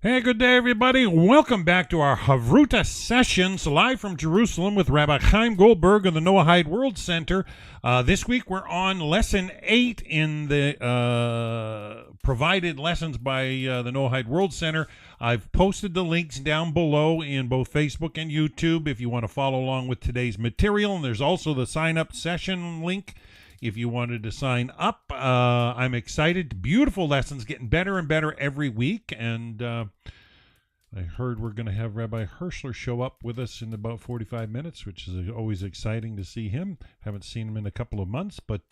Hey, good day, everybody. Welcome back to our Chavruta sessions live from Jerusalem with Rabbi Chaim Goldberg of the Noahide World Center. This week we're on lesson 8 in the provided lessons by the Noahide World Center. I've posted the links down below in both Facebook and YouTube if you want to follow along with today's material. And there's also the sign-up session link if you wanted to sign up. I'm excited. Beautiful lessons, getting better and better every week. And I heard we're going to have Rabbi Hirschler show up with us in about 45 minutes, which is always exciting to see him. Haven't seen him in a couple of months. But,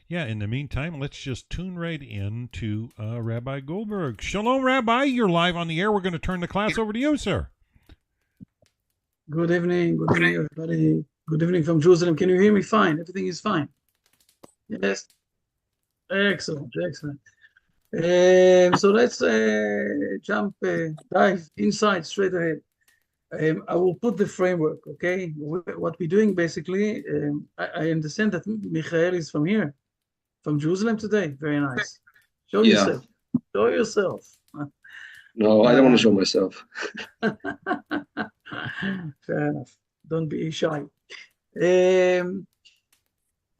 yeah, in the meantime, let's just tune right in to Rabbi Goldberg. Shalom, Rabbi. You're live on the air. We're going to turn the class over to you, sir. Good evening. Good evening, everybody. Good evening from Jerusalem. Can you hear me fine? Everything is fine. Yes, excellent. So let's dive inside straight ahead. I will put the framework, okay? What we're doing basically, I understand that Michael is from here, from Jerusalem today. Very nice. Show yourself. Show yourself. No, I don't want to show myself. Fair enough. Don't be shy.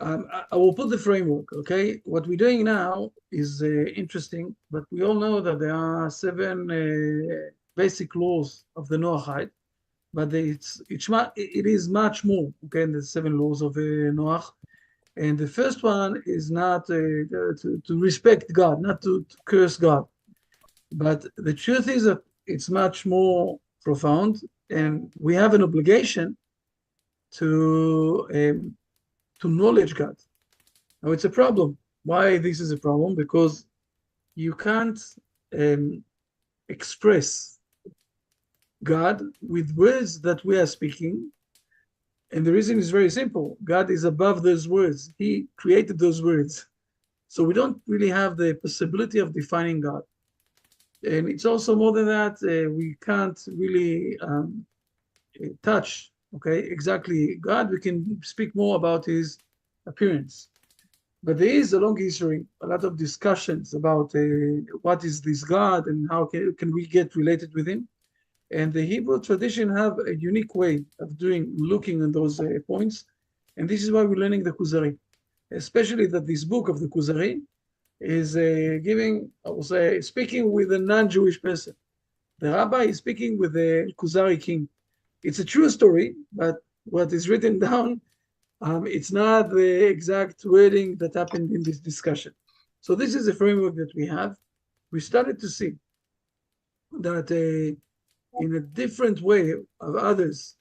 I will put the framework, okay? What we're doing now is interesting, but we all know that there are 7 basic laws of the Noahide, but it is much more, okay, than the 7 laws of Noah. And the first one is not to respect God, not to curse God. But the truth is that it's much more profound, and we have an obligation to knowledge God. Now it's a problem. Why this is a problem? Because you can't express God with words that we are speaking. And the reason is very simple. God is above those words. He created those words. So we don't really have the possibility of defining God. And it's also more than that, we can't really touch, okay, exactly God. We can speak more about his appearance. But there is a long history, a lot of discussions about what is this God and how can we get related with him. And the Hebrew tradition have a unique way of looking at those points. And this is why we're learning the Kuzari, especially that this book of the Kuzari is speaking with a non-Jewish person. The rabbi is speaking with the Kuzari king. It's a true story, but what is written down, it's not the exact wording that happened in this discussion. So this is a framework that we have. We started to see that in a different way of others,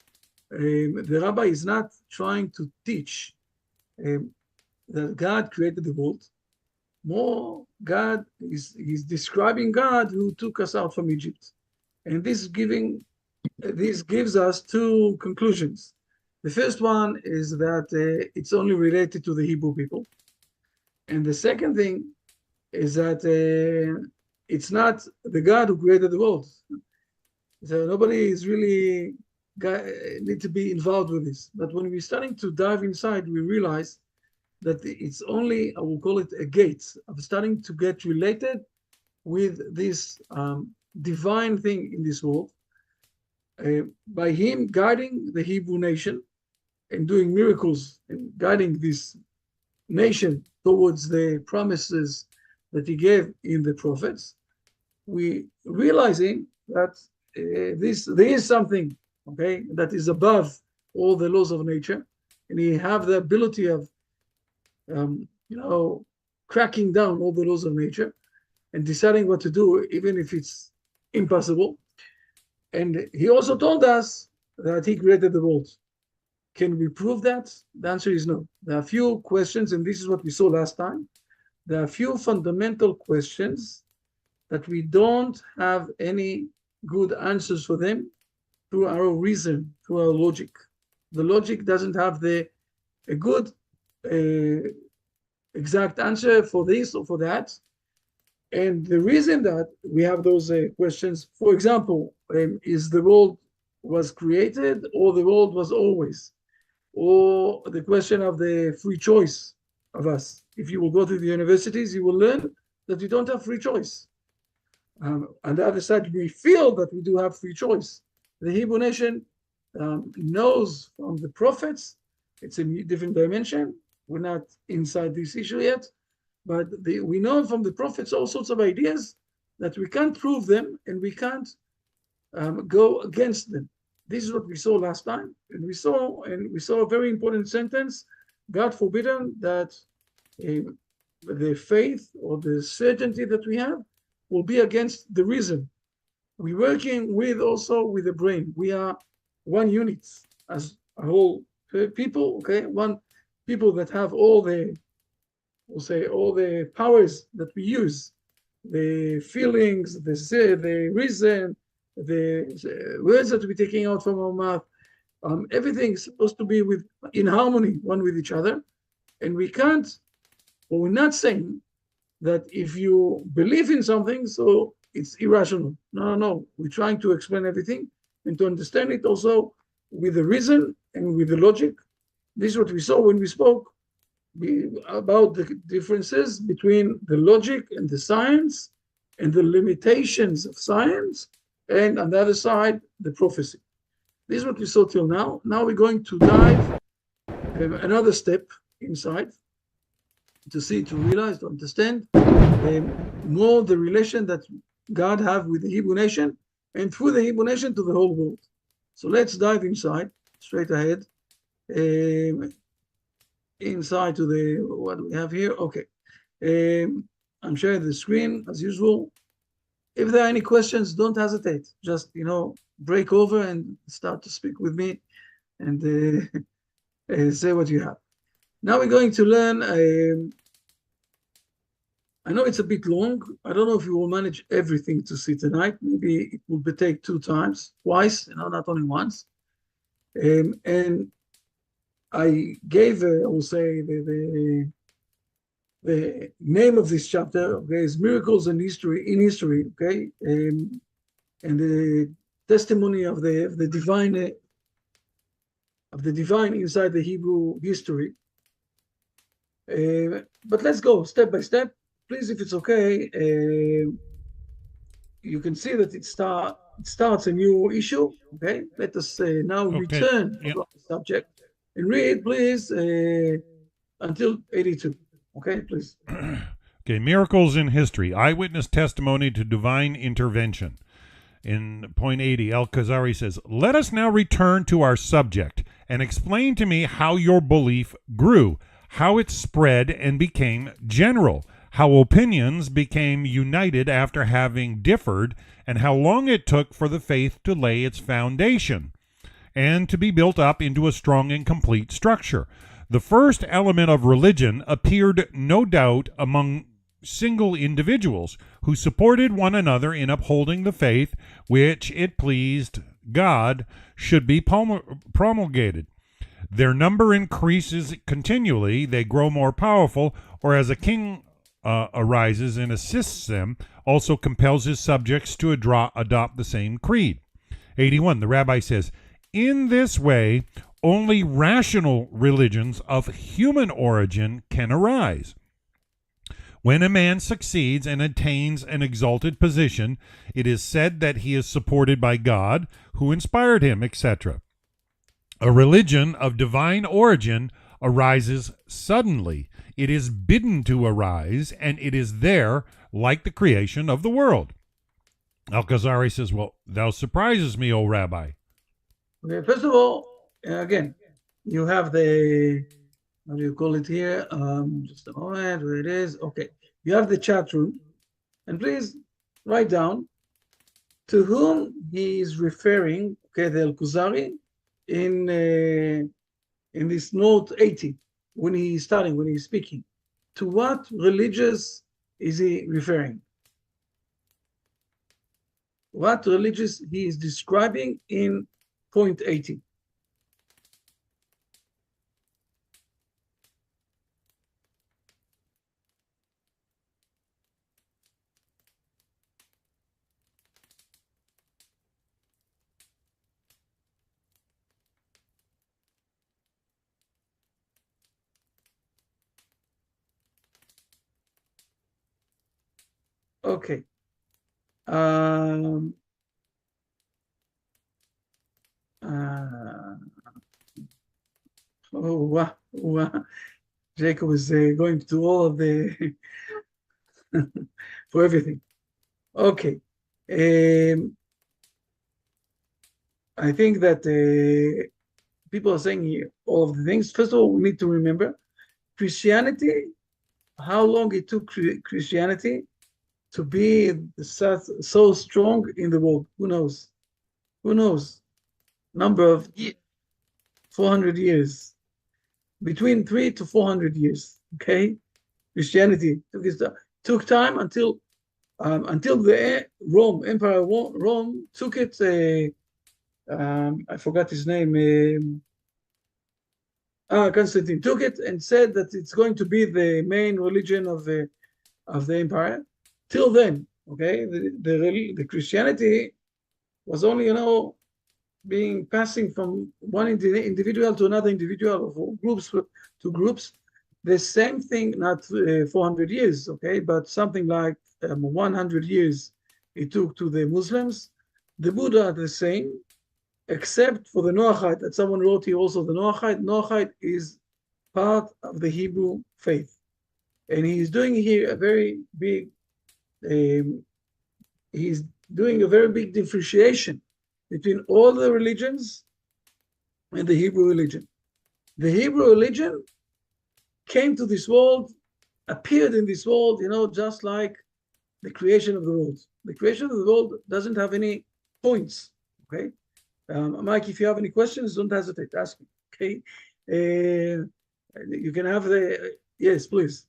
the rabbi is not trying to teach that God created the world. More, God is describing God who took us out from Egypt. And this gives us 2 conclusions. The first one is that it's only related to the Hebrew people. And the second thing is that it's not the God who created the world. So nobody is really need to be involved with this. But when we're starting to dive inside, we realize that it's only, I will call it a gate of starting to get related with this divine thing in this world. By him guiding the Hebrew nation and doing miracles and guiding this nation towards the promises that he gave in the prophets, we realizing that there is something, okay, that is above all the laws of nature, and he have the ability of cracking down all the laws of nature and deciding what to do, even if it's impossible. And he also told us that he created the world. Can we prove that? The answer is no. There are a few questions, and this is what we saw last time. There are a few fundamental questions that we don't have any good answers for them through our reason, through our logic. The logic doesn't have a good exact answer for this or for that. And the reason that we have those questions, for example, is the world was created or the world was always? Or the question of the free choice of us. If you will go to the universities, you will learn that you don't have free choice. On the other side, we feel that we do have free choice. The Hebrew nation knows from the prophets, it's a different dimension. We're not inside this issue yet, but we know from the prophets all sorts of ideas that we can't prove them and we can't go against them. This is what we saw last time, and we saw a very important sentence: God forbidden that the faith or the certainty that we have will be against the reason. We're working also with the brain. We are one unit as a whole people, okay? One people that have all the powers that we use, the feelings, the reason, the words that we're taking out from our mouth. Everything's supposed to be in harmony one with each other, and we can't. Well, we're not saying that if you believe in something, so it's irrational. No. We're trying to explain everything and to understand it also with the reason and with the logic. This is what we saw when we spoke about the differences between the logic and the science and the limitations of science, and on the other side, the prophecy. This is what we saw till now. Now we're going to dive another step inside to realize, to understand more the relation that God have with the Hebrew nation and through the Hebrew nation to the whole world. So let's dive inside, straight ahead, inside to what we have here. Okay. I'm sharing the screen as usual. If there are any questions, don't hesitate. Just, break over and start to speak with me and say what you have. Now we're going to learn. I know it's a bit long. I don't know if we will manage everything to see tonight. Maybe it will take twice, not only once. And I gave, I will say, the name of this chapter, okay, is Miracles in History, okay, and the testimony of the divine inside the Hebrew history. But let's go step by step. Please, if it's okay, you can see that it starts a new issue. Okay, let us now return to the subject and read, please, until 82. Okay, please. Okay, Miracles in History, Eyewitness Testimony to Divine Intervention. In point 80, Kuzari says, "Let us now return to our subject and explain to me how your belief grew, how it spread and became general, how opinions became united after having differed, and how long it took for the faith to lay its foundation and to be built up into a strong and complete structure. The first element of religion appeared, no doubt, among single individuals who supported one another in upholding the faith which it pleased God should be promulgated. Their number increases continually, they grow more powerful, or as a king arises and assists them, also compels his subjects to adopt the same creed." 81, the rabbi says, "In this way, only rational religions of human origin can arise. When a man succeeds and attains an exalted position, it is said that he is supported by God, who inspired him, etc. A religion of divine origin arises suddenly. It is bidden to arise, and it is there like the creation of the world." Al-Kuzari says, "Well, thou surprises me, O Rabbi." Okay, first of all, again, you have how do you call it here? Just a moment, where it is. Okay, you have the chat room, and please write down to whom he is referring. Okay, the Al-Kuzari in this note 80, when he's speaking. To what religious is he referring? What religious he is describing in point 80? Okay. Um, oh, wow, wow. Jacob is going to all of the for everything. Okay. I think that people are saying here all of the things. First of all, we need to remember Christianity, how long it took Christianity to be so strong in the world. Who knows? Who knows? Number of 400 years, between 300 to 400 years. Okay, Christianity took time until the Rome Empire Rome took it. I forgot his name. Constantine took it and said that it's going to be the main religion of the empire. Till then, okay, the Christianity was only, being passing from one individual to another individual, or groups to groups. The same thing, not 400 years, okay, but something like 100 years it took to the Muslims. The Buddha, the same, except for the Noahide that someone wrote here also. The Noahide. Noahide is part of the Hebrew faith. And he's doing here a very big, he's doing a very big differentiation between all the religions and the Hebrew religion. The Hebrew religion came to this world, appeared in this world, just like the creation of the world. The creation of the world doesn't have any points, okay? Mike, if you have any questions, don't hesitate, ask me, okay? You can have yes, please.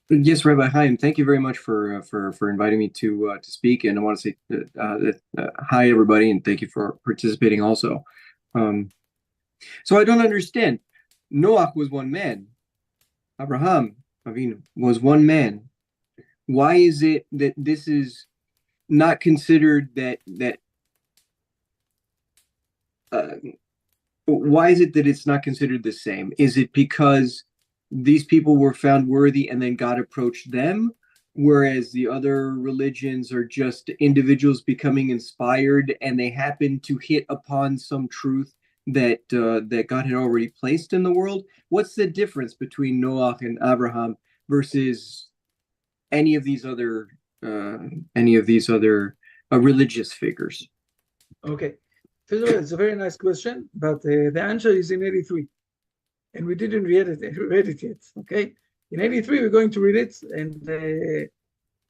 Yes, Rabbi Chaim, thank you very much for inviting me to speak, and I want to say hi, everybody, and thank you for participating also. So I don't understand. Noah was one man. Abraham, Avinu, was one man. Why is it that this is not considered why is it that it's not considered the same? Is it because these people were found worthy and then God approached them, whereas the other religions are just individuals becoming inspired and they happen to hit upon some truth that God had already placed in the world? What's the difference between Noah and Abraham versus any of these other religious figures? Okay. First of all, it's a very nice question, but the answer is in 83. And we didn't read it yet, okay? In 83, we're going to read it, and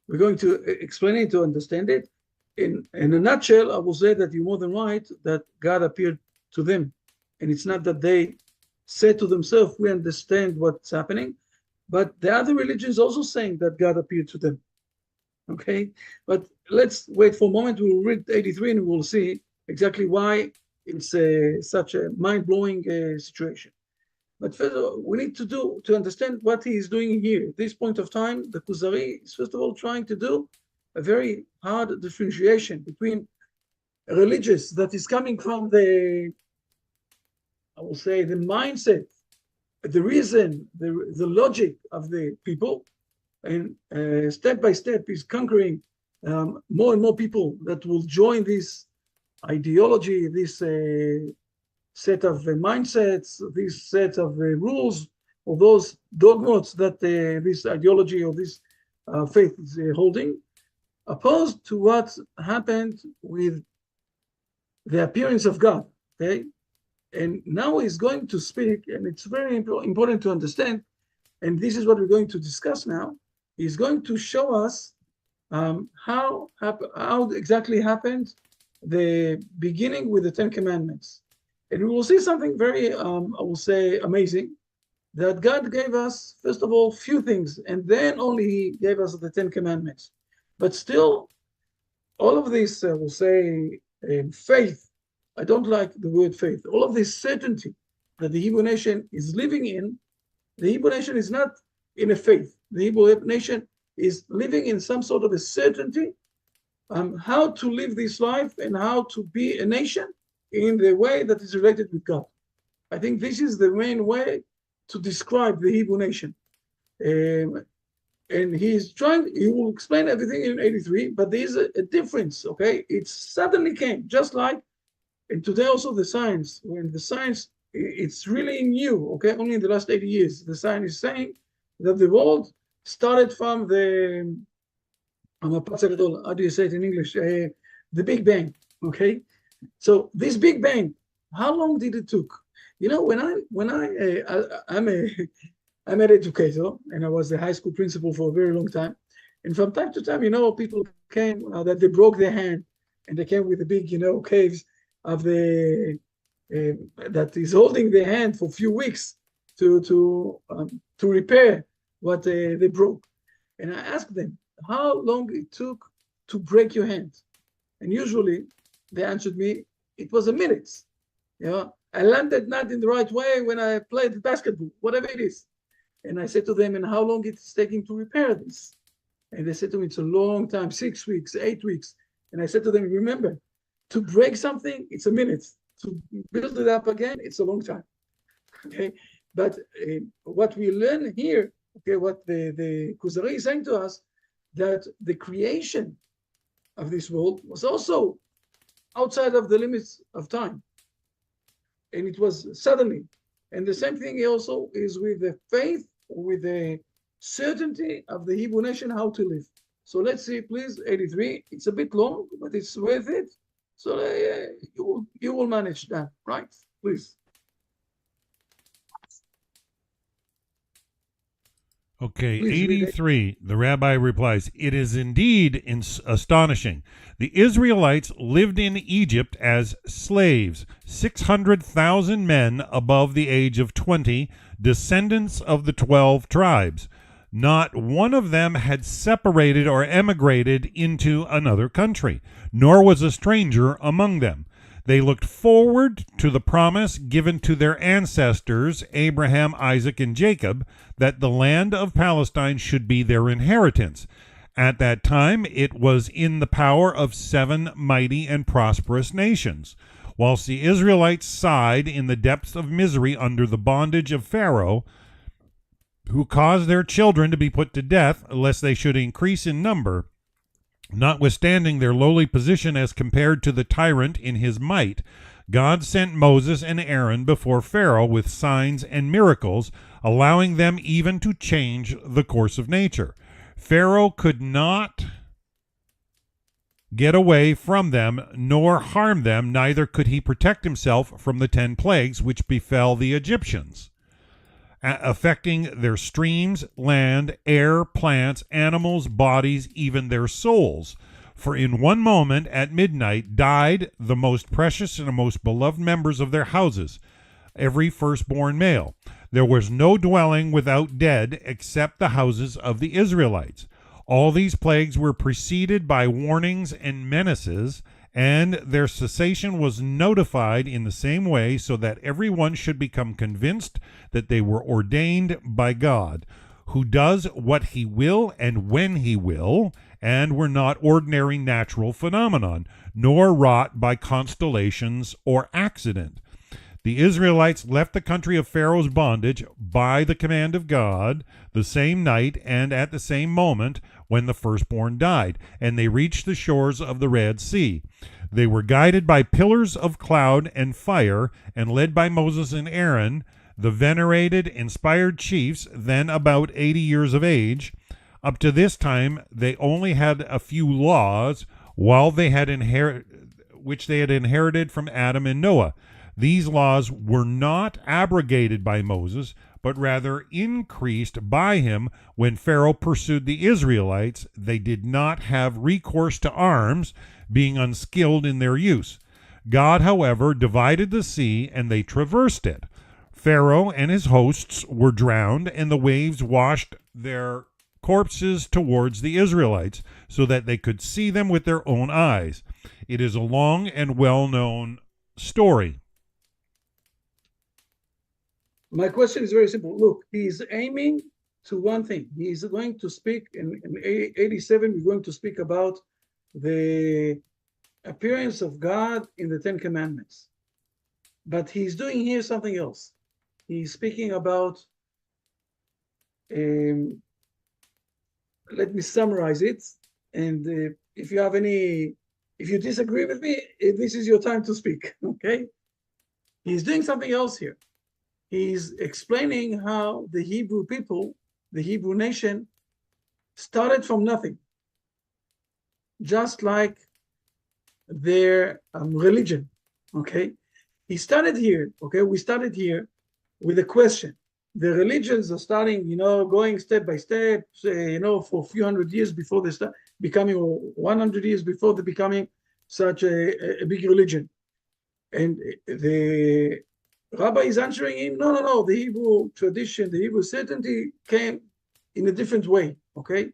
we're going to explain it to understand it. In a nutshell, I will say that you're more than right, that God appeared to them. And it's not that they said to themselves, we understand what's happening, but the other religions also saying that God appeared to them, okay? But let's wait for a moment. We'll read 83 and we'll see exactly why it's such a mind-blowing situation. But first of all, we need to understand what he is doing here. At this point of time, the Kuzari is first of all trying to do a very hard differentiation between a religious that is coming from the mindset, the reason, the logic of the people, and step by step is conquering more and more people that will join this ideology, this set of mindsets, this set of rules, or those dogmas that this ideology or this faith is holding, opposed to what happened with the appearance of God, okay? And now he's going to speak, and it's very important to understand, and this is what we're going to discuss now. He's going to show us how exactly happened the beginning with the Ten Commandments. And we will see something very, I will say, amazing, that God gave us, first of all, few things, and then only he gave us the Ten Commandments. But still, all of this, I will say, faith, I don't like the word faith, all of this certainty that the Hebrew nation is living in, the Hebrew nation is not in a faith. The Hebrew nation is living in some sort of a certainty how to live this life and how to be a nation in the way that is related with God. I think this is the main way to describe the Hebrew nation. And he will explain everything in 83, but there's a difference, okay? It suddenly came, just like, and today also the science, when the science, it's really new, okay? Only in the last 80 years, the science is saying that the world started from the, how do you say it in English? The Big Bang, okay? So this Big Bang, how long did it took? You know, I'm an educator, and I was the high school principal for a very long time. And from time to time, people came that they broke their hand, and they came with the big, caves of the that is holding their hand for a few weeks to repair what they broke. And I asked them how long it took to break your hand, and usually they answered me it was a minute. I landed not in the right way when I played basketball, whatever it is. And I said to them, and how long it's taking to repair this? And they said to me, it's a long time, 6 weeks, 8 weeks. And I said to them, remember, to break something, it's a minute. To build it up again, it's a long time. Okay, but what we learn here, okay, what the Kuzari is saying to us, that the creation of this world was also outside of the limits of time. And it was suddenly. And the same thing also is with the faith, with the certainty of the Hebrew nation, how to live. So let's see, please, 83. It's a bit long, but it's worth it. So you will manage that, right? Please. Okay, Please 83. The rabbi replies, "It is indeed astonishing. The Israelites lived in Egypt as slaves, 600,000 men above the age of 20, descendants of the 12 tribes. Not one of them had separated or emigrated into another country, nor was a stranger among them. They looked forward to the promise given to their ancestors, Abraham, Isaac, and Jacob, that the land of Palestine should be their inheritance. At that time, it was in the power of 7 mighty and prosperous nations. Whilst the Israelites sighed in the depths of misery under the bondage of Pharaoh, who caused their children to be put to death, lest they should increase in number, notwithstanding their lowly position as compared to the tyrant in his might, God sent Moses and Aaron before Pharaoh with signs and miracles, allowing them even to change the course of nature. Pharaoh could not get away from them nor harm them, neither could he protect himself from the 10 plagues which befell the Egyptians, affecting their streams, land, air, plants, animals, bodies, even their souls. For in one moment at midnight died the most precious and most beloved members of their houses, every firstborn male. There was no dwelling without dead except the houses of the Israelites. All these plagues were preceded by warnings and menaces, and their cessation was notified in the same way, so that everyone should become convinced that they were ordained by God, who does what he will and when he will, and were not ordinary natural phenomenon, nor wrought by constellations or accident. The Israelites left the country of Pharaoh's bondage by the command of God the same night and at the same moment when the firstborn died, and they reached the shores of the Red Sea. They were guided by pillars of cloud and fire and led by Moses and Aaron, the venerated, inspired chiefs, then about 80 years of age. Up to this time, they only had a few laws, which they had inherited from Adam and Noah. These laws were not abrogated by Moses, but rather increased by him when Pharaoh pursued the Israelites. They did not have recourse to arms, being unskilled in their use. God, however, divided the sea, and they traversed it. Pharaoh and his hosts were drowned, and the waves washed their corpses towards the Israelites, so that they could see them with their own eyes. It is a long and well-known story. My question is very simple. Look, he is aiming to one thing. He is going to speak in 87. We're going to speak about the appearance of God in the 10 Commandments. But he's doing here something else. He's speaking about let me summarize it. And if you disagree with me, this is your time to speak, okay? He's doing something else here. He's explaining how the Hebrew people, the Hebrew nation, started from nothing, just like their religion, okay? He started here, okay? We started here with a question. The religions are starting, going step by step, for a few hundred years before they start becoming, or 100 years before they're becoming such a big religion. And the rabbi is answering him, no, the Hebrew tradition, the Hebrew certainty came in a different way, okay?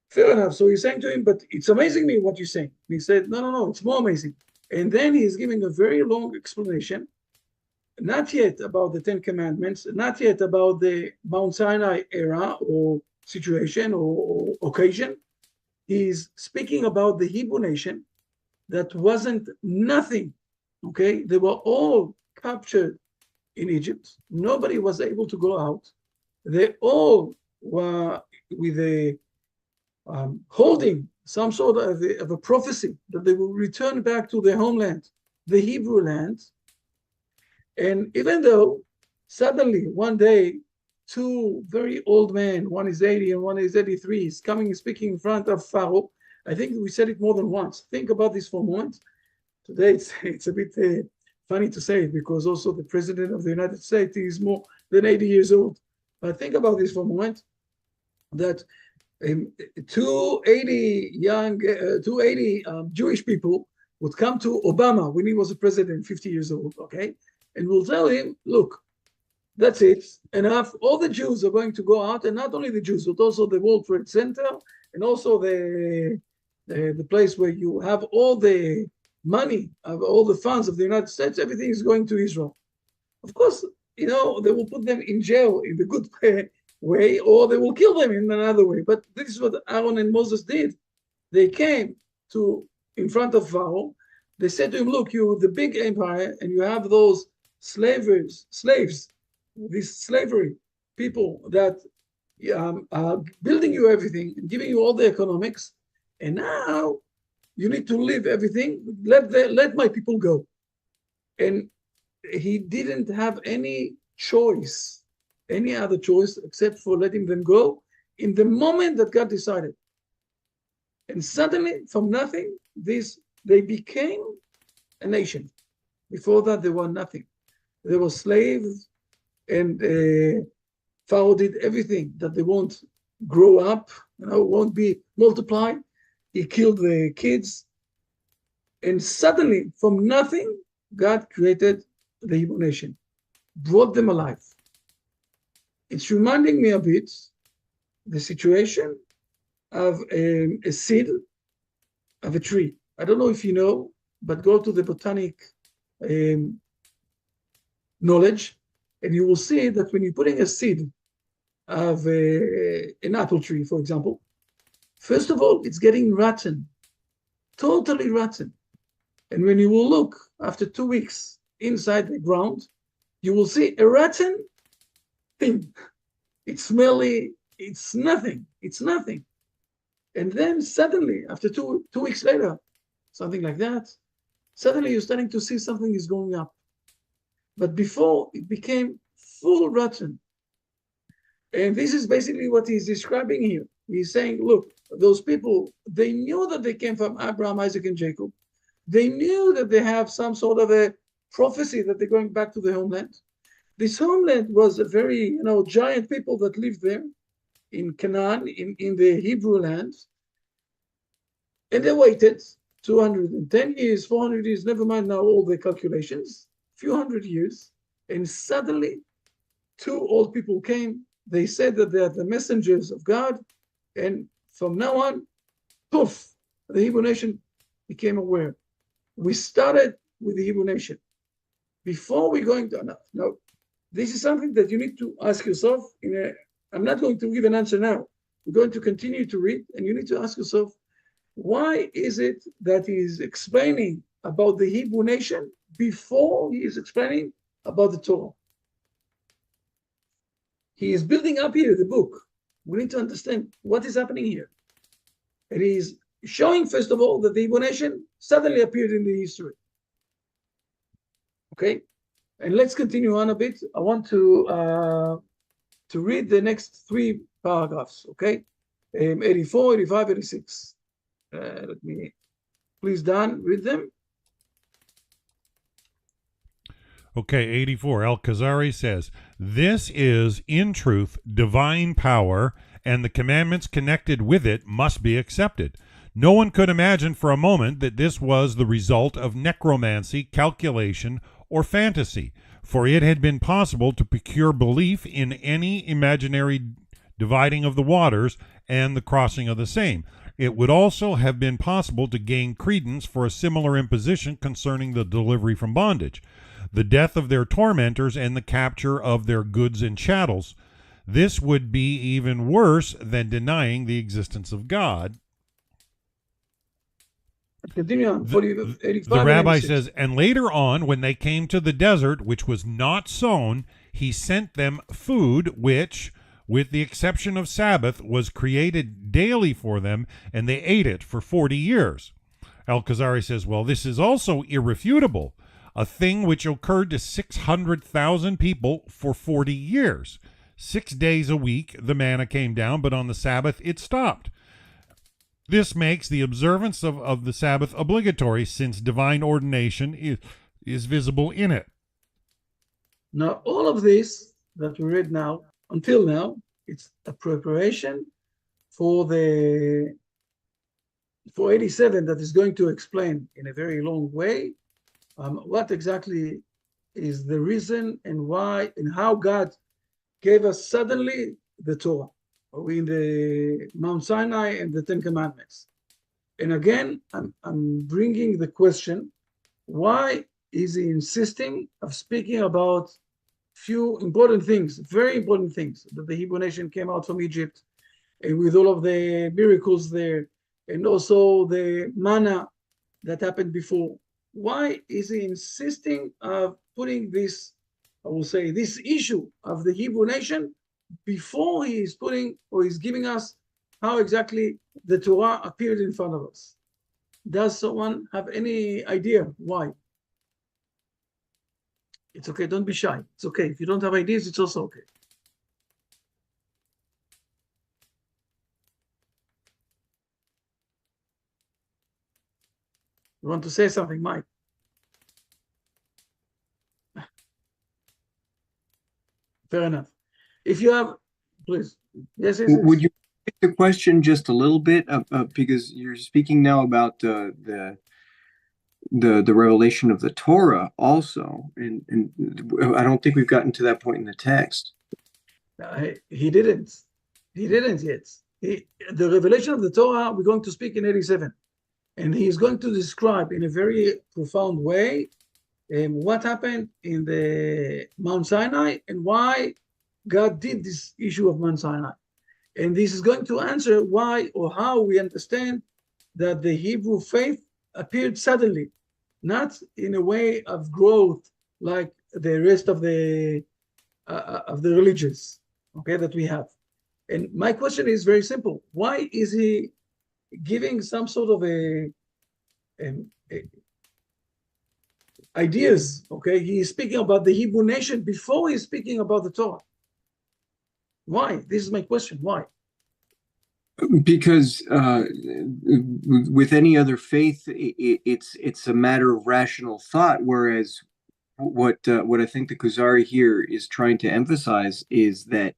Fair enough. So he's saying to him, but it's amazing me what you're saying. He said, no, it's more amazing. And then he's giving a very long explanation, not yet about the Ten Commandments, not yet about the Mount Sinai era or situation or occasion. He's speaking about the Hebrew nation that wasn't nothing, okay? They were all captured in Egypt. Nobody was able to go out. They all were with a holding some sort of a prophecy that they will return back to their homeland, the Hebrew land. And even though suddenly one day, two very old men, one is 80 and one is 83, is coming and speaking in front of Pharaoh. I think we said it more than once. Think about this for a moment. Today, it's a bit funny to say it because also the president of the United States is more than 80 years old. But think about this for a moment, that 280 Jewish people would come to Obama when he was a president, 50 years old, okay? And will tell him, look, that's it, enough. All the Jews are going to go out, and not only the Jews, but also the World Trade Center, and also the place where you have all the money, of all the funds of the United States, everything is going to Israel. Of course, they will put them in jail in the good way, or they will kill them in another way. But this is what Aaron and Moses did. They came in front of Pharaoh. They said to him, look, you're the big empire, and you have those slaves, this slavery people that are building you everything and giving you all the economics, and now you need to leave everything. Let my people go. And he didn't have any other choice except for letting them go in the moment that God decided. And suddenly, from nothing, they became a nation. Before that, they were nothing. They were slaves, and Pharaoh did everything that they won't grow up, won't be multiplied. He killed the kids. And suddenly, from nothing, God created the Hebrew nation, brought them alive. It's reminding me a bit the situation of a seed of a tree. I don't know if you know, but go to the botanic knowledge, and you will see that when you're putting a seed of an apple tree, for example, first of all, it's getting rotten, totally rotten. And when you will look after 2 weeks inside the ground, you will see a rotten thing. It's smelly, it's nothing. And then suddenly, after two weeks later, something like that, suddenly you're starting to see something is going up. But before, it became full rotten. And this is basically what he's describing here. He's saying, look, those people, they knew that they came from Abraham, Isaac, and Jacob. They knew that they have some sort of a prophecy that they're going back to the homeland. This homeland was a very, giant people that lived there in Canaan, in the Hebrew land. And they waited 210 years, 400 years, never mind now all the calculations, few hundred years. And suddenly, two old people came. They said that they are the messengers of God. And from now on, poof, the Hebrew nation became aware. We started with the Hebrew nation. Before we're going to, now, this is something that you need to ask yourself. I'm not going to give an answer now. We're going to continue to read, and you need to ask yourself, why is it that he is explaining about the Hebrew nation before he is explaining about the Torah? He is building up here the book, we need to understand what is happening here. It is showing, first of all, that the Hebrew nation suddenly appeared in the history. Okay, and let's continue on a bit. I want to read the next 3 paragraphs. Okay, 84, 85, 86. Let me, please, Dan, read them. Okay, 84. Kuzari says, "This is, in truth, divine power, and the commandments connected with it must be accepted. No one could imagine for a moment that this was the result of necromancy, calculation, or fantasy, for it had been possible to procure belief in any imaginary dividing of the waters and the crossing of the same. It would also have been possible to gain credence for a similar imposition concerning the delivery from bondage, the death of their tormentors, and the capture of their goods and chattels. This would be even worse than denying the existence of God." Continue on. The rabbi says, "And later on, when they came to the desert, which was not sown, he sent them food, which, with the exception of Sabbath, was created daily for them, and they ate it for 40 years. Kuzari says, "Well, this is also irrefutable, a thing which occurred to 600,000 people for 40 years. 6 days a week the manna came down, but on the Sabbath it stopped. This makes the observance of the Sabbath obligatory, since divine ordination is visible in it." Now, all of this that we read now, until now, it's a preparation for 87 that is going to explain in a very long way what exactly is the reason and why and how God gave us suddenly the Torah in the Mount Sinai and the Ten Commandments. And again, I'm bringing the question, why is he insisting of speaking about few important things, very important things, that the Hebrew nation came out from Egypt, and with all of the miracles there, and also the manna that happened before? Why is he insisting of putting this, I will say, this issue of the Hebrew nation before he is putting or is giving us how exactly the Torah appeared in front of us? Does someone have any idea why? It's okay, don't be shy. It's okay. If you don't have ideas, it's also okay. You want to say something, Mike? Fair enough. If you have, please. Yes, yes, yes. Would you take the question just a little bit, because you're speaking now about the revelation of the Torah also, and I don't think we've gotten to that point in the text. He didn't yet. The revelation of the Torah, we're going to speak in 87, and he's going to describe in a very profound way what happened in the Mount Sinai and why God did this issue of Mount Sinai. And this is going to answer why or how we understand that the Hebrew faith appeared suddenly, not in a way of growth like the rest of the religions, okay, that we have. And my question is very simple: why is he giving some sort of ideas? Okay, he is speaking about the Hebrew nation before he's speaking about the Torah. Why? This is my question. Why? Because with any other faith, it's a matter of rational thought. Whereas what I think the Kuzari here is trying to emphasize is that,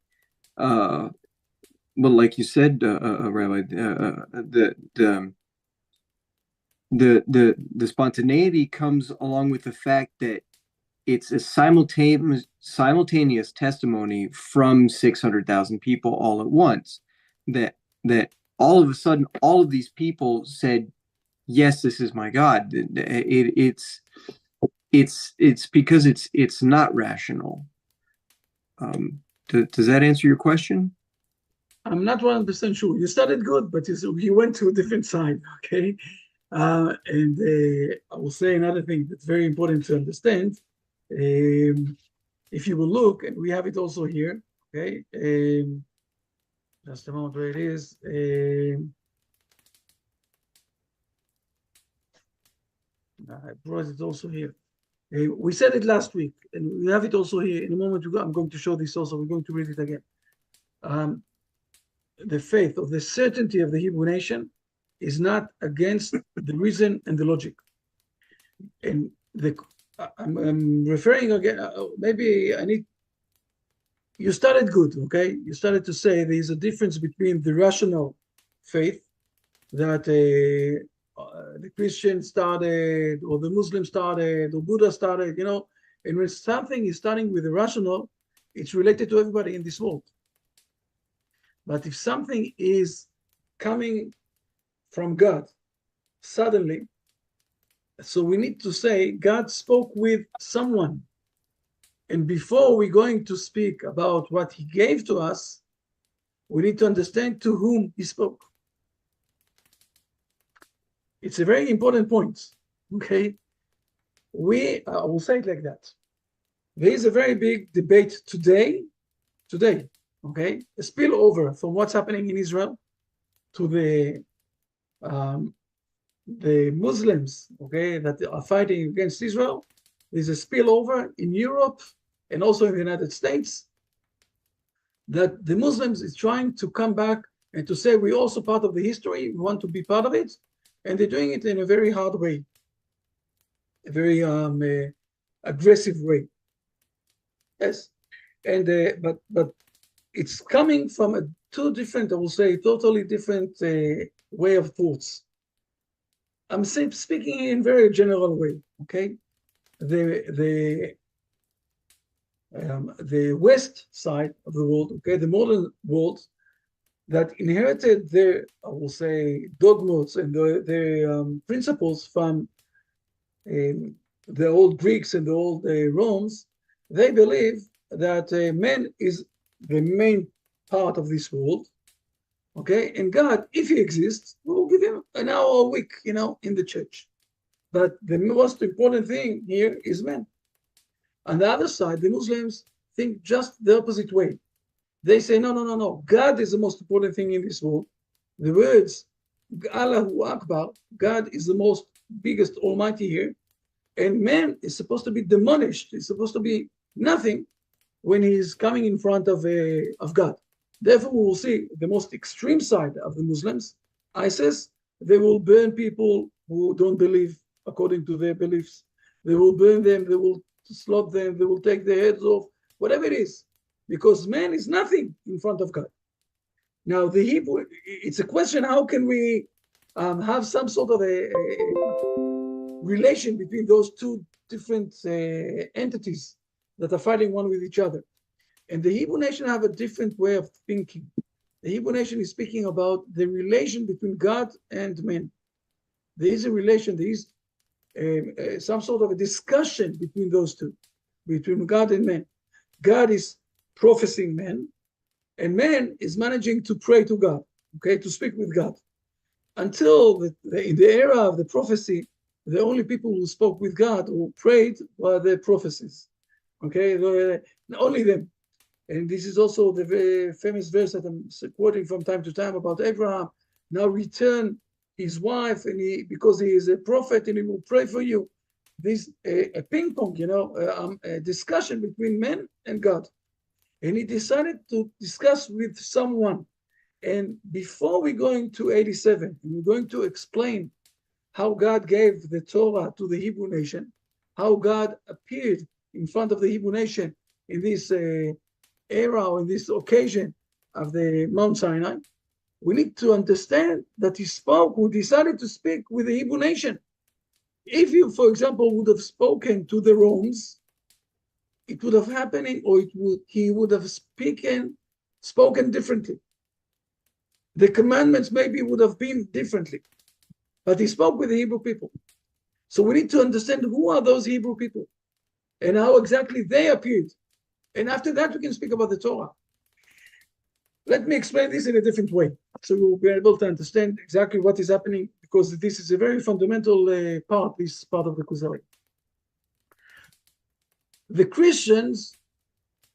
well, like you said, Rabbi, the spontaneity comes along with the fact that it's a simultaneous testimony from 600,000 people all at once, that all of a sudden all of these people said, yes, this is my God. It's because it's not rational. Does that answer your question? I'm not 100% sure. You started good, but you went to a different side, okay? And I will say another thing that's very important to understand. If you will look, and we have it also here, okay? Just a moment where it is. I brought it also here. We said it last week, and we have it also here. In a moment, I'm going to show this also. We're going to read it again. The faith of the certainty of the Hebrew nation is not against the reason and the logic. And I'm referring again, maybe I need, you started good, okay? You started to say there's a difference between the rational faith that the Christian started, or the Muslim started, or Buddha started, you know, and when something is starting with the rational, it's related to everybody in this world. But if something is coming from God suddenly, so we need to say God spoke with someone. And before we're going to speak about what he gave to us, we need to understand to whom he spoke. It's a very important point, okay? I will say it like that. There is a very big debate today, okay? A spillover from what's happening in Israel to the Muslims, okay, that are fighting against Israel. There's a spillover in Europe and also in the United States that the Muslims is trying to come back and to say we're also part of the history, we want to be part of it, and they're doing it in a very hard way, a very aggressive way. Yes, and but it's coming from two different, I will say, totally different way of thoughts. I'm speaking in very general way, okay? The west side of the world, okay, the modern world that inherited their, I will say, dogmas and their principles from the old Greeks and the old Romans, they believe that man is the main part of this world, okay? And God, if he exists, we'll give him an hour a week, you know, in the church. But the most important thing here is man. On the other side, the Muslims think just the opposite way. They say, no. God is the most important thing in this world. The words, Allahu Akbar, God is the most biggest almighty here. And man is supposed to be demolished. He's supposed to be nothing when he is coming in front of God. Therefore, we will see the most extreme side of the Muslims, ISIS. They will burn people who don't believe according to their beliefs. They will burn them, they will slaughter them, they will take their heads off, whatever it is, because man is nothing in front of God. Now, the Hebrew, it's a question, how can we have some sort of a relation between those two different entities that are fighting one with each other? And the Hebrew nation have a different way of thinking. The Hebrew nation is speaking about the relation between God and man. There is a relation, there is some sort of a discussion between those two, between God and man. God is prophesying man, and man is managing to pray to God, okay, to speak with God. Until in the era of the prophecy, the only people who spoke with God, who prayed, were the prophecies, okay, only them. And this is also the very famous verse that I'm quoting from time to time about Abraham. Now return his wife, and because he is a prophet, and he will pray for you. This a ping pong, you know, a discussion between men and God. And he decided to discuss with someone. And before we're going to 87, and we're going to explain how God gave the Torah to the Hebrew nation, how God appeared in front of the Hebrew nation in this era, or in this occasion of the Mount Sinai, we need to understand that he decided to speak with the Hebrew nation. If you, for example, would have spoken to the Romans, it would have happened, or he would have spoken differently. The commandments maybe would have been differently, but he spoke with the Hebrew people. So we need to understand who are those Hebrew people and how exactly they appeared. And after that, we can speak about the Torah. Let me explain this in a different way, so we'll be able to understand exactly what is happening, because this is a very fundamental part, this part of the Kuzari. The Christians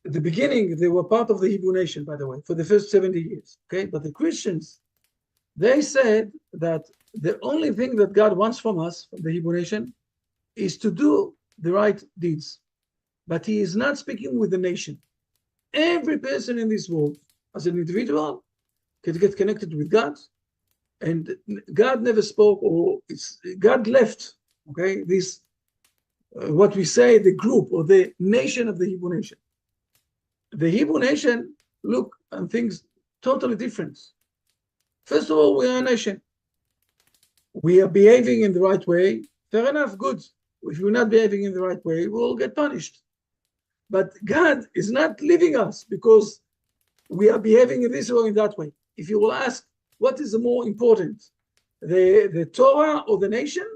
at the beginning, they were part of the Hebrew nation, by the way, for the first 70 years. Okay, but the Christians, they said that the only thing that God wants from us, from the Hebrew nation, is to do the right deeds. But He is not speaking with the nation. Every person in this world, as an individual, can get connected with God, and God never spoke, or God left. Okay, this what we say, the group or the nation of the Hebrew nation. The Hebrew nation look on things totally different. First of all, we are a nation. We are behaving in the right way. Fair enough, good. If we're not behaving in the right way, we'll get punished. But God is not leaving us because we are behaving in this or in that way. If you will ask, what is the more important, the Torah or the nation?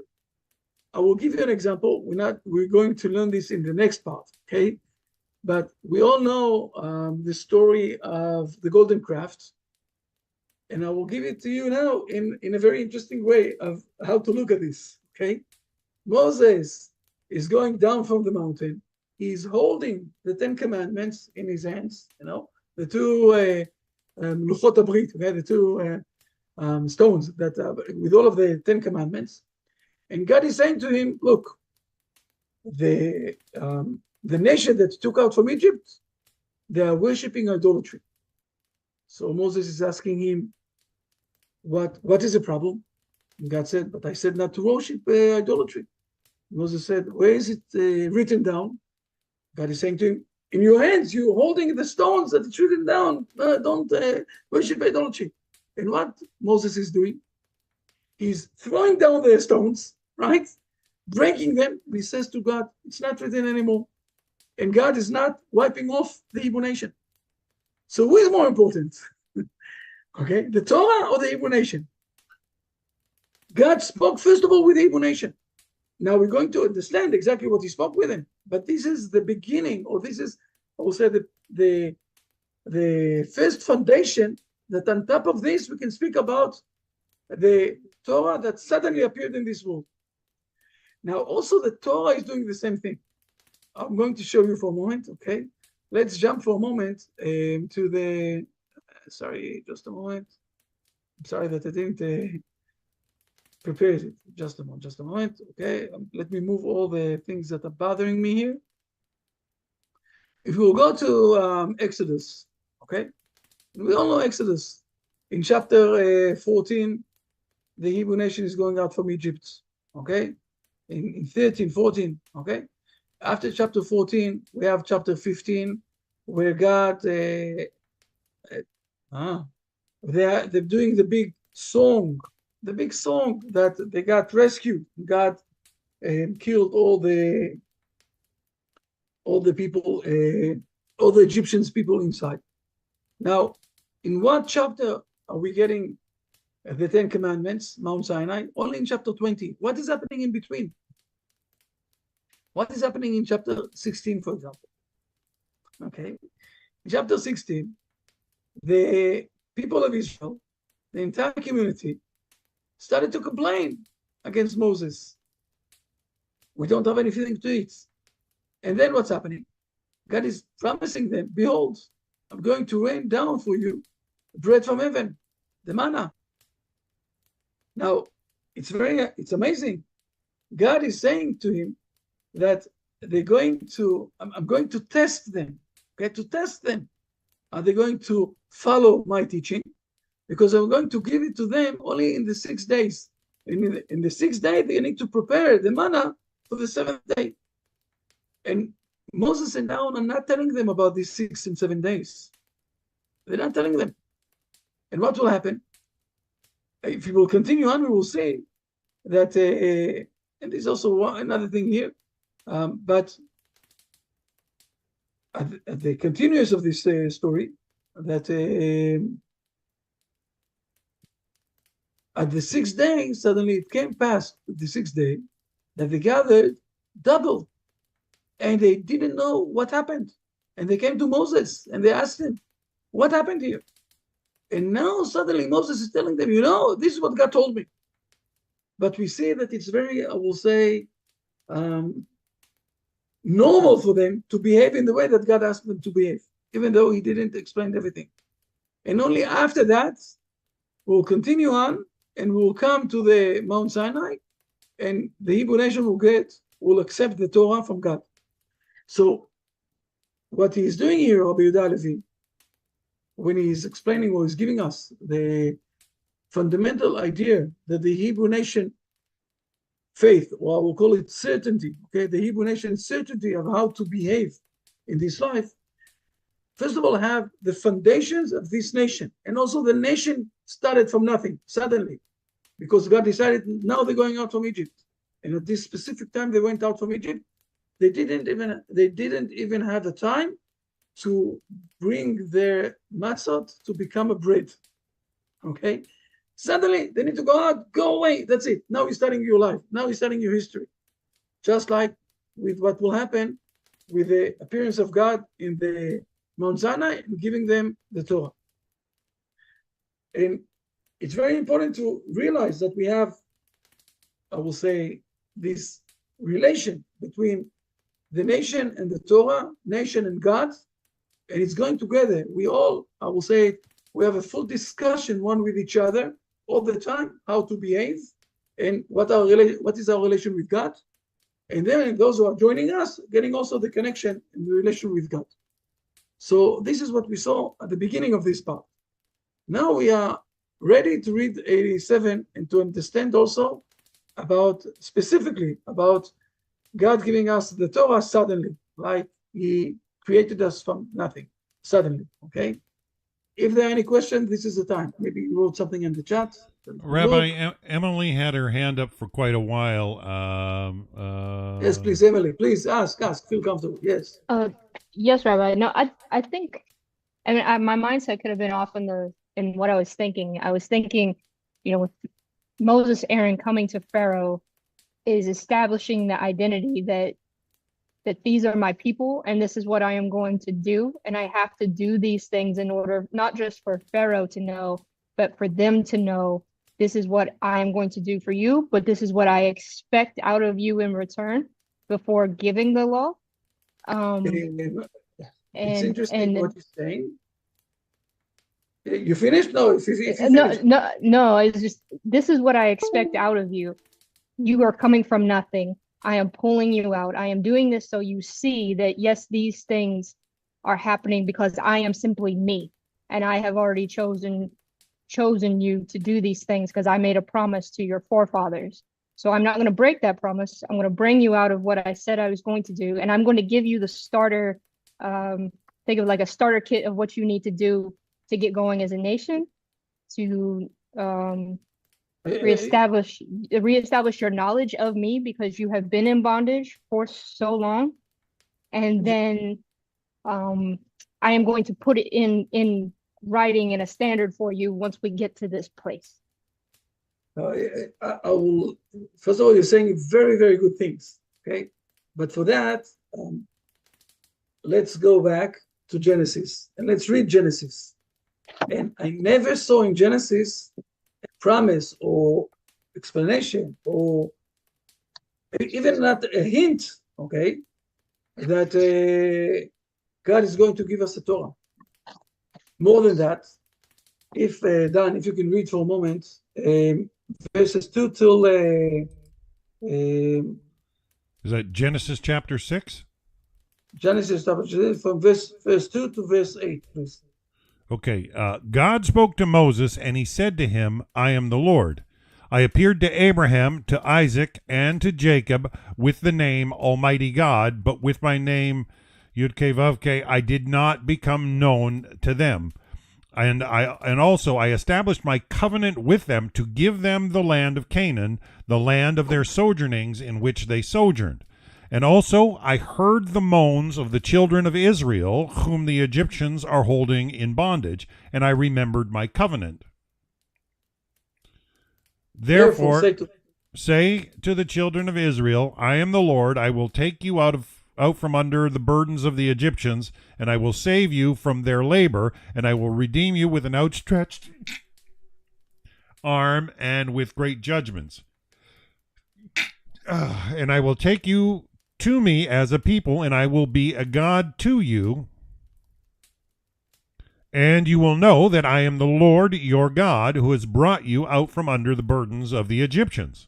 I will give you an example. We're going to learn this in the next part, okay? But we all know the story of the golden calf, and I will give it to you now in a very interesting way of how to look at this, okay? Moses is going down from the mountain. He's holding the 10 Commandments in his hands, the two Luchot HaBrit, okay, the two stones that with all of the 10 Commandments. And God is saying to him, look, the nation that took out from Egypt, they are worshiping idolatry. So Moses is asking him, what is the problem? And God said, but I said not to worship idolatry. Moses said, where is it written down? God is saying to him, in your hands, you're holding the stones that it's written down. Don't worship idolatry. And what Moses is doing, he's throwing down the stones, right? Breaking them. He says to God, it's not written anymore. And God is not wiping off the Hebrew nation. So who is more important? Okay, the Torah or the Hebrew nation? God spoke first of all with the Hebrew nation. Now we're going to understand exactly what He spoke with them. But this is the beginning, or this is, I will say, the first foundation that on top of this we can speak about the Torah that suddenly appeared in this world. Now also the Torah is doing the same thing. I'm going to show you for a moment, okay? Let's jump for a moment to the, sorry, just a moment. I'm sorry that I didn't prepare it. Just a moment, okay? Let me move all the things that are bothering me here. If we will go to Exodus, okay? We all know Exodus. In chapter 14, the Hebrew nation is going out from Egypt, okay? In 13, 14, okay? After chapter 14, we have chapter 15, where God, they're doing the big song that they got rescued. God killed all the people, all the Egyptians people inside. Now, in what chapter are we getting the 10 Commandments, Mount Sinai? Only in chapter 20. What is happening in between? What is happening in chapter 16, for example? Okay. In chapter 16, the people of Israel, the entire community, started to complain against Moses. We don't have anything to eat. And then what's happening? God is promising them, behold, I'm going to rain down for you bread from heaven, the manna. Now, it's amazing. God is saying to him that I'm going to test them, okay, to test them. Are they going to follow my teaching? Because I'm going to give it to them only in the 6 days. In the 6th day, they need to prepare the manna for the 7th day. And Moses and Aaron are not telling them about these 6 and 7 days. They're not telling them. And what will happen? If we will continue on, we will see that, and there's also another thing here, but at the continuance of this story, that at the 6th day, suddenly it came past the 6th day that they gathered double, and they didn't know what happened. And they came to Moses and they asked him, what happened here? And now suddenly Moses is telling them, this is what God told me. But we see that it's very, I will say, normal for them to behave in the way that God asked them to behave, even though he didn't explain everything. And only after that, we'll continue on and we'll come to the Mount Sinai, and the Hebrew nation will accept the Torah from God. So what he is doing here, Rabbi Yehuda Levi, when he is explaining or he's giving us the fundamental idea that the Hebrew nation faith, or we'll call it certainty, okay, the Hebrew nation certainty of how to behave in this life, first of all, have the foundations of this nation. And also the nation started from nothing, suddenly, because God decided now they're going out from Egypt. And at this specific time they went out from Egypt, they didn't even have the time to bring their matzot to become a bread. Okay? Suddenly they need to go out, go away. That's it. Now you're starting your life. Now you're starting your history. Just like with what will happen with the appearance of God in the Mount Sinai and giving them the Torah. And it's very important to realize that we have, I will say, this relation between the nation and the Torah, nation and God, and it's going together. We all, I will say, we have a full discussion one with each other all the time, how to behave and what is our relation with God. And then those who are joining us, getting also the connection and the relation with God. So this is what we saw at the beginning of this part. Now we are ready to read 87 and to understand also specifically about God giving us the Torah suddenly, like he created us from nothing, suddenly, okay? If there are any questions, this is the time. Maybe you wrote something in the chat. Rabbi, Emily had her hand up for quite a while. Yes, please, Emily, please ask, feel comfortable, yes. Yes, Rabbi. No, I think, I mean, my mindset could have been off in what I was thinking. I was thinking, with Moses, Aaron coming to Pharaoh is establishing the identity that these are my people and this is what I am going to do. And I have to do these things in order, not just for Pharaoh to know, but for them to know this is what I am going to do for you, but this is what I expect out of you in return before giving the law. It's interesting what you're saying. You finished? No, if you finished. No. It's just, this is what I expect out of you. You are coming from nothing. I am pulling you out. I am doing this so you see that, yes, these things are happening because I am simply me. And I have already chosen you to do these things because I made a promise to your forefathers. So I'm not going to break that promise. I'm going to bring you out of what I said I was going to do. And I'm going to give you the starter, think of like a starter kit of what you need to do to get going as a nation, to reestablish your knowledge of me because you have been in bondage for so long. And then I am going to put it in writing in a standard for you once we get to this place. I will, first of all, you're saying very, very good things, okay? But for that, let's go back to Genesis and let's read Genesis. And I never saw in Genesis a promise or explanation or even not a hint, okay, that God is going to give us a Torah. More than that, if Dan, if you can read for a moment, verses 2 till is that Genesis chapter 6? Genesis chapter 6, from verse 2 to verse 8, please. Okay. God spoke to Moses, and he said to him, I am the Lord. I appeared to Abraham, to Isaac, and to Jacob with the name Almighty God, but with my name Yud-Keh-Vav-Keh I did not become known to them. And also I established my covenant with them to give them the land of Canaan, the land of their sojournings in which they sojourned. And also I heard the moans of the children of Israel, whom the Egyptians are holding in bondage, and I remembered my covenant. Therefore, say to the children of Israel, I am the Lord, I will take you out from under the burdens of the Egyptians, and I will save you from their labor, and I will redeem you with an outstretched arm and with great judgments. And I will take you to me as a people, and I will be a God to you. And you will know that I am the Lord your God, who has brought you out from under the burdens of the Egyptians.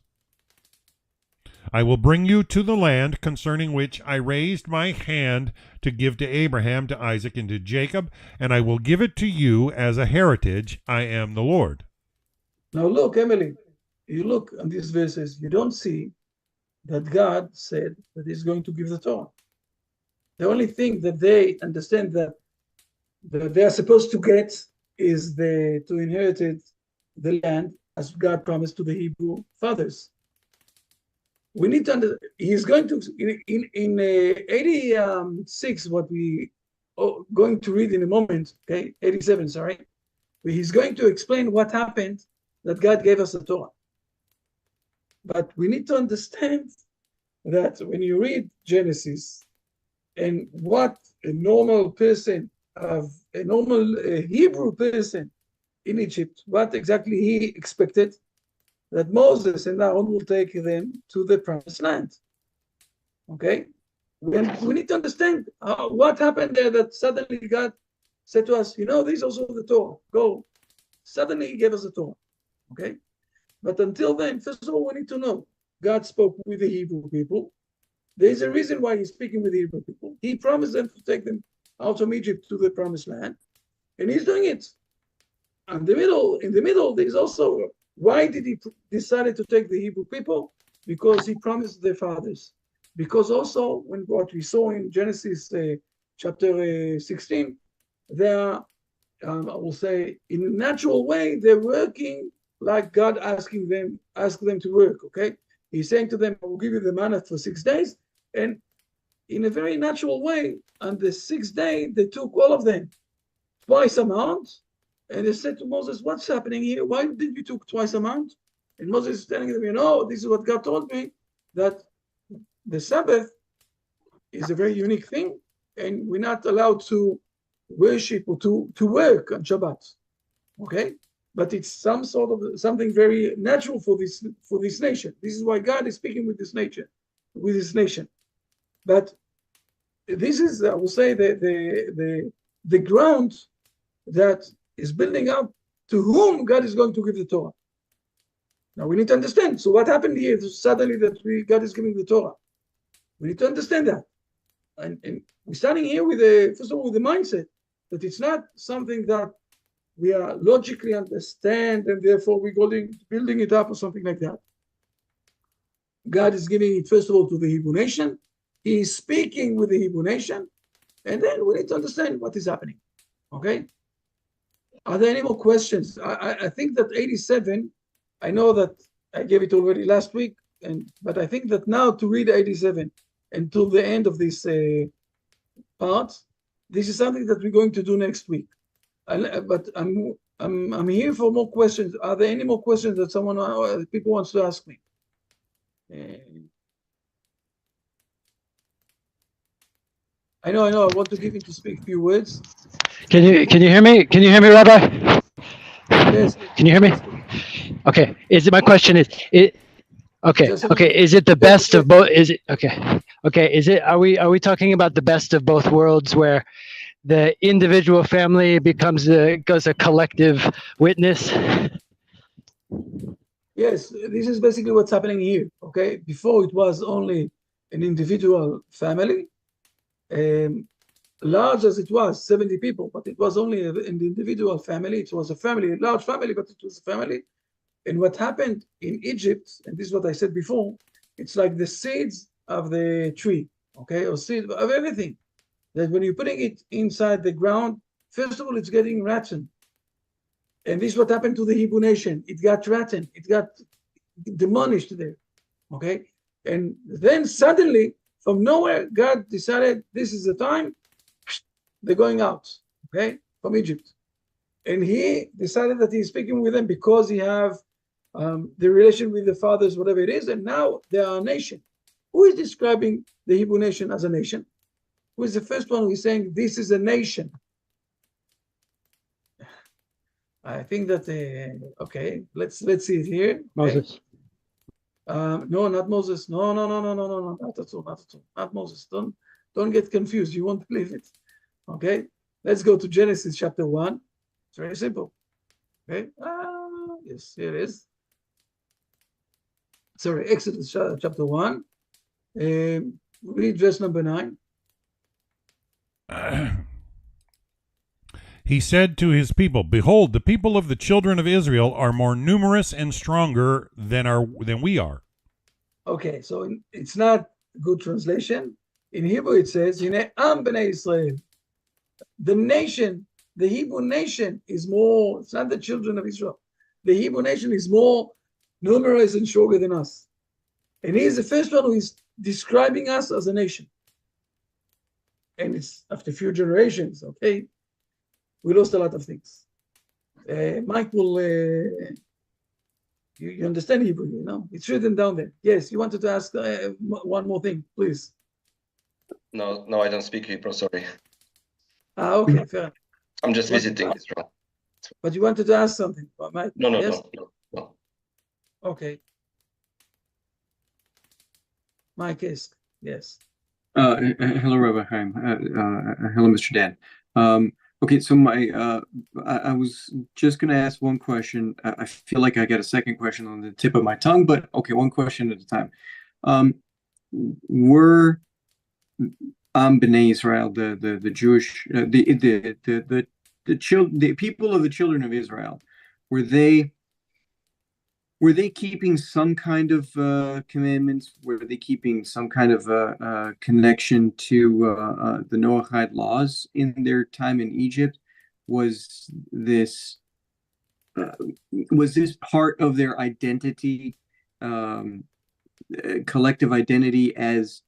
I will bring you to the land concerning which I raised my hand to give to Abraham, to Isaac, and to Jacob, and I will give it to you as a heritage. I am the Lord. Now look, Emily, you look at these verses, you don't see that God said that he's going to give the Torah. The only thing that they understand that they are supposed to get is to inherit the land as God promised to the Hebrew fathers. We need to understand, he's going to, in 86, what we are going to read in a moment, okay, 87, sorry, he's going to explain what happened that God gave us the Torah. But we need to understand that when you read Genesis and what a normal person of a normal Hebrew person in Egypt, what exactly he expected, that Moses and Aaron will take them to the promised land. Okay? We need to understand what happened there, that suddenly God said to us, this is also the Torah, go. Suddenly he gave us the Torah. Okay? But until then, first of all, we need to know God spoke with the Hebrew people. There is a reason why he's speaking with the Hebrew people. He promised them to take them out from Egypt to the promised land, and he's doing it. And in the middle, there's also, why did he decide to take the Hebrew people? Because he promised their fathers. Because also, when what we saw in Genesis chapter 16, they are, I will say, in a natural way, they're working like God asked them to work, okay? He's saying to them, I will give you the manna for 6 days. And in a very natural way, on the 6th day, they took all of them, twice amount. And they said to Moses, what's happening here? Why did you took twice amount? And Moses is telling them, this is what God told me, that the Sabbath is a very unique thing, and we're not allowed to worship or to work on Shabbat. Okay? But it's some sort of something very natural for this nation. This is why God is speaking with this nation. But this is, I will say, the ground that is building up to whom God is going to give the Torah. Now we need to understand. So what happened here suddenly that God is giving the Torah? We need to understand that. And we're starting here with first of all, with the mindset that it's not something that we are logically understand and therefore we're building it up or something like that. God is giving it, first of all, to the Hebrew nation. He is speaking with the Hebrew nation. And then we need to understand what is happening. Okay? Are there any more questions? I think that 87, I know that I gave it already last week, but I think that now to read 87 until the end of this part, this is something that we're going to do next week. But I'm here for more questions. Are there any more questions that people wants to ask me? I know. I want to give him to speak a few words. Can you hear me? Can you hear me, Rabbi? Yes. Can you hear me? Okay. My question is okay. Is it the best of both? Is it okay? Okay. Are we talking about the best of both worlds, where the individual family goes a collective witness? Yes, this is basically what's happening here. Okay, before it was only an individual family, large as it was, 70 people, but it was only an individual family. It was a large family, but it was a family. And what happened in Egypt, and this is what I said before, it's like the seeds of the tree, okay, or seed of everything. That when you're putting it inside the ground, first of all, it's getting rotten. And this is what happened to the Hebrew nation. It got rotten. It got demolished there, okay? And then suddenly, from nowhere, God decided this is the time they're going out, okay, from Egypt. And he decided that he's speaking with them because he have the relation with the fathers, whatever it is, and now they are a nation. Who is describing the Hebrew nation as a nation? Who is the first one who is saying this is a nation? I think that okay, let's see it here. Moses. No, not Moses. No, not at all, not Moses. Don't get confused. You won't believe it. Okay, let's go to Genesis chapter 1. It's very simple. Okay, yes, here it is. Sorry, Exodus chapter 1. Read verse number 9. He said to his people, "Behold, the people of the children of Israel are more numerous and stronger than we are." Okay, so it's not good translation. In Hebrew it says, "Hine am bnei Israel." The nation, the Hebrew nation is more, it's not the children of Israel. The Hebrew nation is more numerous and stronger than us. And he is the first one who is describing us as a nation. And it's after a few generations, okay? We lost a lot of things. Mike will, you understand Hebrew, you know? It's written down there. Yes, you wanted to ask one more thing, please. No, I don't speak Hebrew, sorry. Okay, fair enough. I'm just visiting Israel. But you wanted to ask something, Mike? No. Okay. Mike is, yes. Hello, Rabbi Chaim. Hello, Mr. Dan. Okay, so I was just going to ask one question. I feel like I got a second question on the tip of my tongue, but okay, one question at a time. Were Bnei Israel, the Jewish, the people of the children of Israel, were they keeping some kind of commandments? Were they keeping some kind of connection to the Noahide laws in their time in Egypt? Was this part of their identity, collective identity as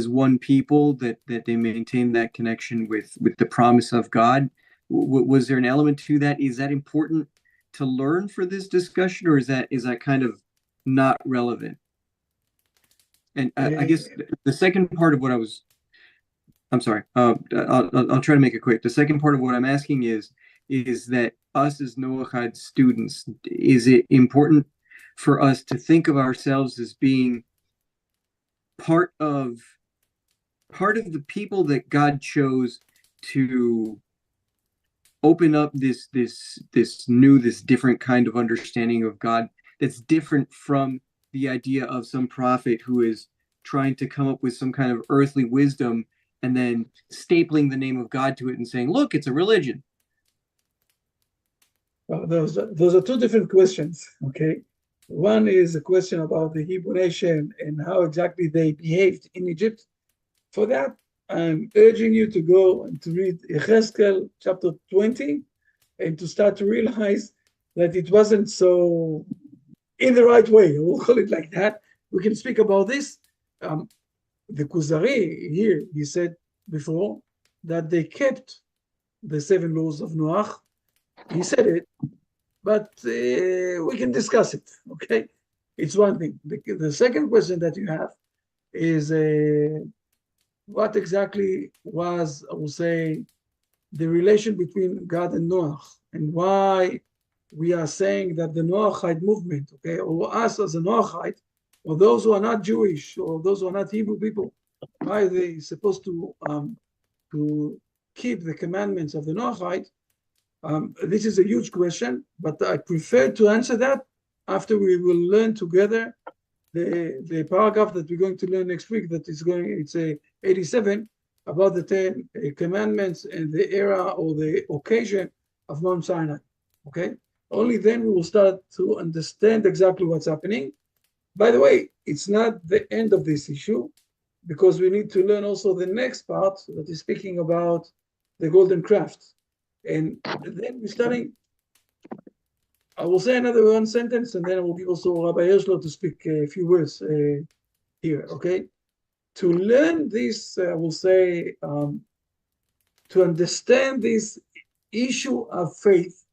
one people, that they maintain that connection with the promise of God? Was there an element to that? Is that important to learn for this discussion, or is that kind of not relevant? And I guess the second part of what I'm sorry, I'll try to make it quick. The second part of what I'm asking is that us as Noahide students, is it important for us to think of ourselves as being part of the people that God chose to open up this different kind of understanding of God that's different from the idea of some prophet who is trying to come up with some kind of earthly wisdom and then stapling the name of God to it and saying, look, it's a religion? Well, those are two different questions, okay? One is a question about the Hebrew nation and how exactly they behaved in Egypt. For that, I'm urging you to go and to read Yechezkel chapter 20 and to start to realize that it wasn't so in the right way. We'll call it like that. We can speak about this. The Kuzari here, he said before that they kept the 7 laws of Noach. He said it, but we can discuss it, okay? It's one thing. The second question that you have is what exactly was, I would say, the relation between God and Noach, and why we are saying that the Noachide movement, okay, or us as a Noachide, or those who are not Jewish, or those who are not Hebrew people, why are they supposed to keep the commandments of the Noachide? This is a huge question, but I prefer to answer that after we will learn together the paragraph that we're going to learn next week. It's 87 about the 10 commandments and the era or the occasion of Mount Sinai. Okay, only then we will start to understand exactly what's happening. By the way, it's not the end of this issue, because we need to learn also the next part that is speaking about the golden craft. And then we're starting, I will say another one sentence, and then I will give also Rabbi Hirschler to speak a few words here, okay? To learn this, I will say, to understand this issue of faith,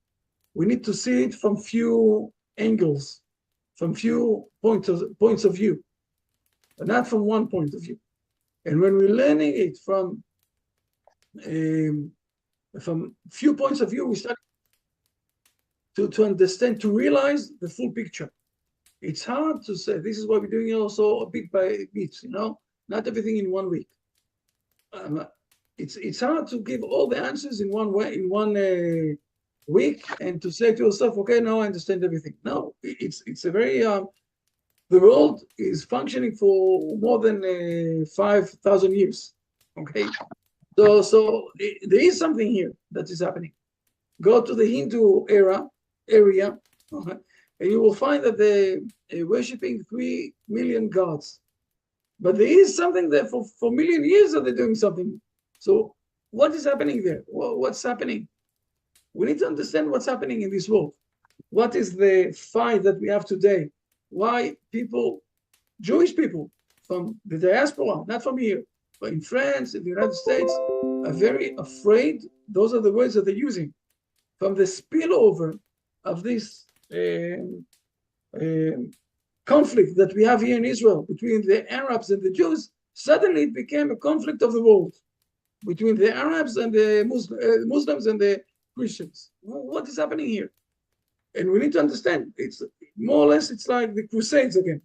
we need to see it from few angles, from few points of view, but not from one point of view. And when we're learning it from few points of view, we start to understand, to realize the full picture. It's hard to say. This is why we're doing it also bit by bit, not everything in 1 week. It's hard to give all the answers in one way, in one week, and to say to yourself, okay, now I understand everything. No, it's a very the world is functioning for more than 5,000 years. Okay, so there is something here that is happening. Go to the Hindu area, okay, and you will find that they're worshiping 3 million gods. But there is something there for a million years that they're doing something. So what is happening there? What's happening? We need to understand what's happening in this world. What is the fight that we have today? Why people, Jewish people from the diaspora, not from here, but in France, in the United States, are very afraid. Those are the words that they're using. From the spillover of this conflict that we have here in Israel between the Arabs and the Jews, suddenly it became a conflict of the world between the Arabs and the Muslims and the Christians. What is happening here? And we need to understand, it's more or less, it's like the Crusades again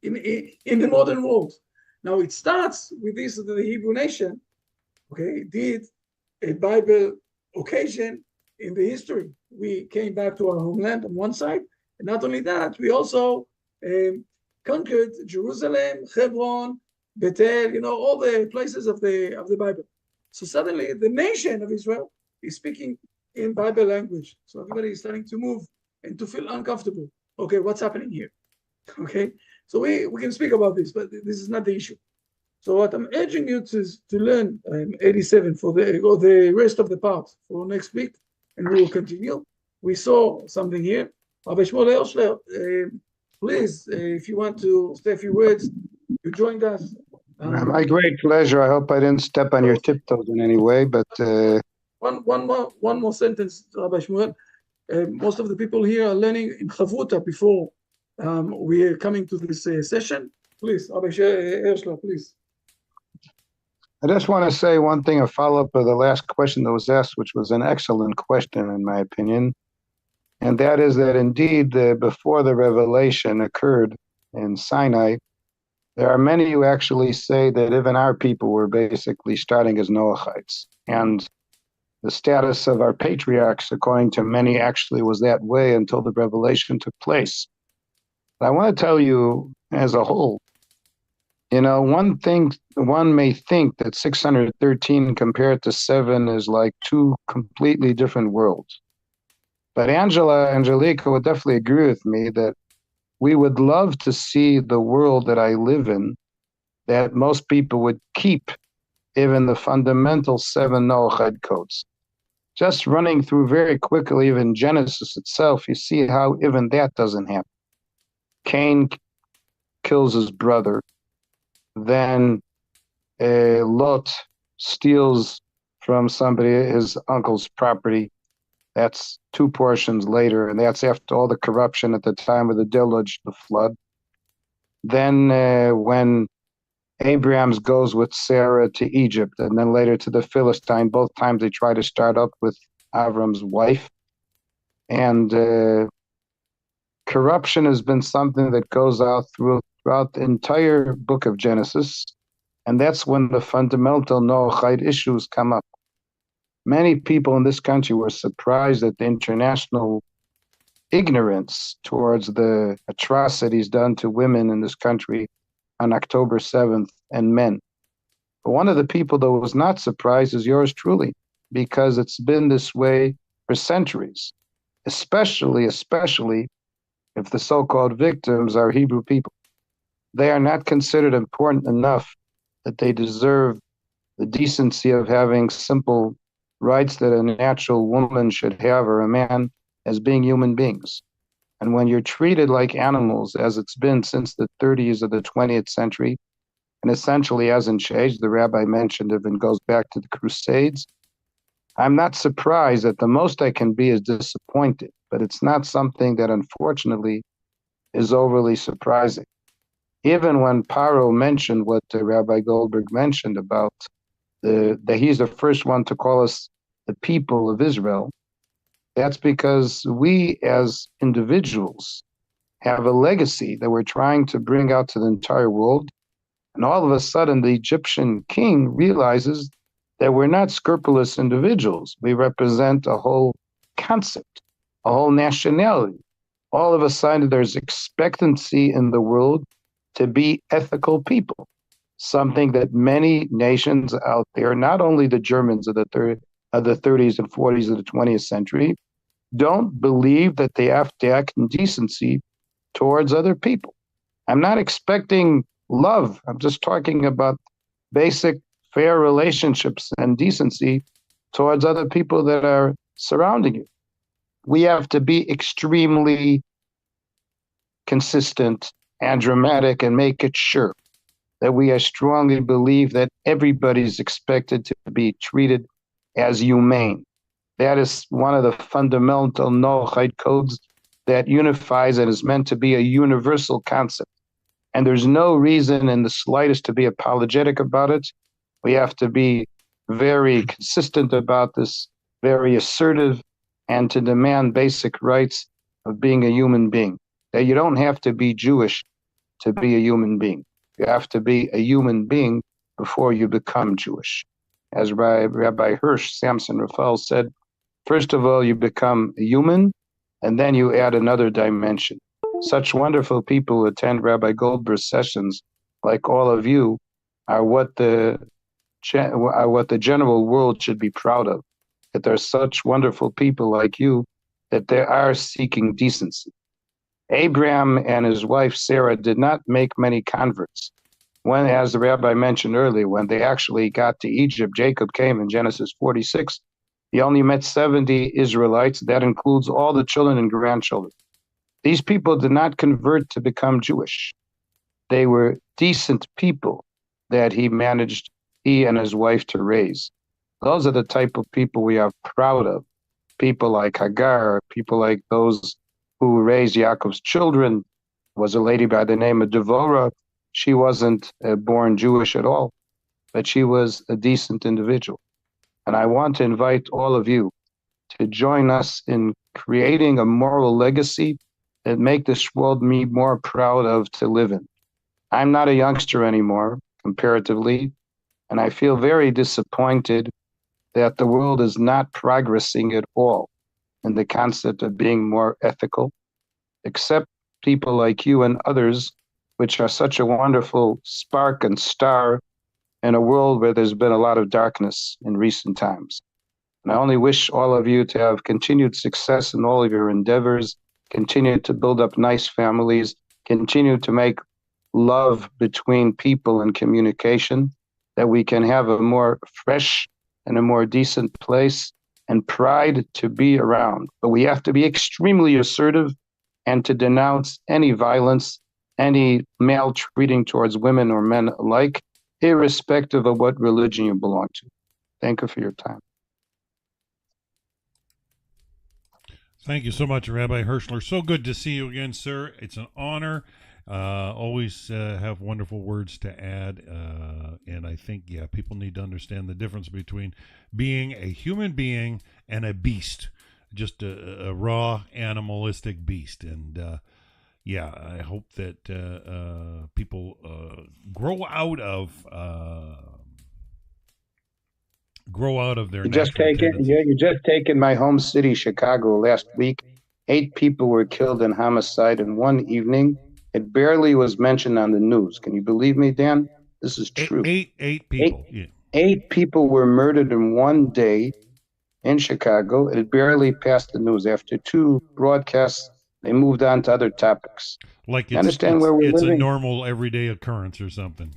in the modern world. Now it starts with this, the Hebrew nation, okay, did a Bible occasion in the history. We came back to our homeland on one side, and not only that, we also conquered Jerusalem, Hebron, Bethel, all the places of the Bible. So suddenly the nation of Israel is speaking in Bible language. So everybody is starting to move and to feel uncomfortable. Okay, what's happening here? Okay, so we can speak about this, but this is not the issue. So what I'm urging you to learn 87 for the rest of the part for next week, and we will continue. We saw something here. Rabbi Shmuel Ershler, please, if you want to say a few words, you joined us. My great pleasure. I hope I didn't step on your tiptoes in any way, but one more sentence, Rabbi Shmuel. Most of the people here are learning in Chavruta before we are coming to this session. Please, Rabbi Ershler, please. I just want to say one thing, a follow-up of the last question that was asked, which was an excellent question, in my opinion. And that is that indeed, before the revelation occurred in Sinai, there are many who actually say that even our people were basically starting as Noachites. And the status of our patriarchs, according to many, actually was that way until the revelation took place. But I want to tell you, as a whole, one may think that 613 compared to 7 is like two completely different worlds. But Angelica would definitely agree with me that we would love to see the world that I live in, that most people would keep even the fundamental 7 Noachide codes. Just running through very quickly, even Genesis itself, you see how even that doesn't happen. Cain kills his brother. Then Lot steals from somebody his uncle's property. That's 2 portions later, and that's after all the corruption at the time of the deluge, the flood. Then when Abraham goes with Sarah to Egypt, and then later to the Philistine, both times they try to start up with Avram's wife. And corruption has been something that goes out throughout the entire book of Genesis, and that's when the fundamental Noachide issues come up. Many people in this country were surprised at the international ignorance towards the atrocities done to women in this country on October 7th and men. But one of the people that was not surprised is yours truly, because it's been this way for centuries, especially if the so-called victims are Hebrew people. They are not considered important enough that they deserve the decency of having simple rights that a natural woman should have, or a man, as being human beings. And when you're treated like animals, as it's been since the 30s of the 20th century, and essentially hasn't changed, the rabbi mentioned it and goes back to the Crusades, I'm not surprised. That the most I can be is disappointed, but it's not something that unfortunately is overly surprising. Even when Paro mentioned what Rabbi Goldberg mentioned about that he's the first one to call us the people of Israel, that's because we as individuals have a legacy that we're trying to bring out to the entire world. And all of a sudden, the Egyptian king realizes that we're not scrupulous individuals. We represent a whole concept, a whole nationality. All of a sudden, there's expectancy in the world to be ethical people, something that many nations out there, not only the Germans of the 30s and 40s of the 20th century, don't believe that they have to act in decency towards other people. I'm not expecting love. I'm just talking about basic fair relationships and decency towards other people that are surrounding you. We have to be extremely consistent and dramatic and make it sure that we strongly believe that everybody's expected to be treated as humane. That is one of the fundamental Noahide codes that unifies and is meant to be a universal concept. And there's no reason in the slightest to be apologetic about it. We have to be very consistent about this, very assertive, and to demand basic rights of being a human being. That you don't have to be Jewish to be a human being. You have to be a human being before you become Jewish. As Rabbi Hirsch Samson Raphael said, first of all, you become a human, and then you add another dimension. Such wonderful people who attend Rabbi Goldberg's sessions, like all of you, are what the general world should be proud of. That there are such wonderful people like you, that they are seeking decency. Abraham and his wife Sarah did not make many converts. When, as the rabbi mentioned earlier, when they actually got to Egypt, Jacob came in Genesis 46. He only met 70 Israelites. That includes all the children and grandchildren. These people did not convert to become Jewish. They were decent people that he and his wife, to raise. Those are the type of people we are proud of. People like Hagar, people like those who raised Yaakov's children. Was a lady by the name of Devorah. She wasn't born Jewish at all, but she was a decent individual. And I want to invite all of you to join us in creating a moral legacy that make this world me more proud of to live in. I'm not a youngster anymore, comparatively, and I feel very disappointed that the world is not progressing at all in the concept of being more ethical, except people like you and others, which are such a wonderful spark and star in a world where there's been a lot of darkness in recent times. And I only wish all of you to have continued success in all of your endeavors, continue to build up nice families, continue to make love between people and communication, that we can have a more fresh and a more decent place and pride to be around. But we have to be extremely assertive and to denounce any violence, any maltreating towards women or men alike, irrespective of what religion you belong to. Thank you for your time. Thank you so much, Rabbi Hirschler. So good to see you again, sir. It's an honor. Always have wonderful words to add. And I think, people need to understand the difference between being a human being and a beast, just a raw animalistic beast. And I hope that people grow out of their. You just taken my home city, Chicago, last week. 8 people were killed in homicide in one evening. It barely was mentioned on the news. Can you believe me, Dan? This is true. Eight people. Eight people were murdered in one day in Chicago. It barely passed the news. After 2 broadcasts, they moved on to other topics. Like you understand where we're living? It's a normal everyday occurrence or something.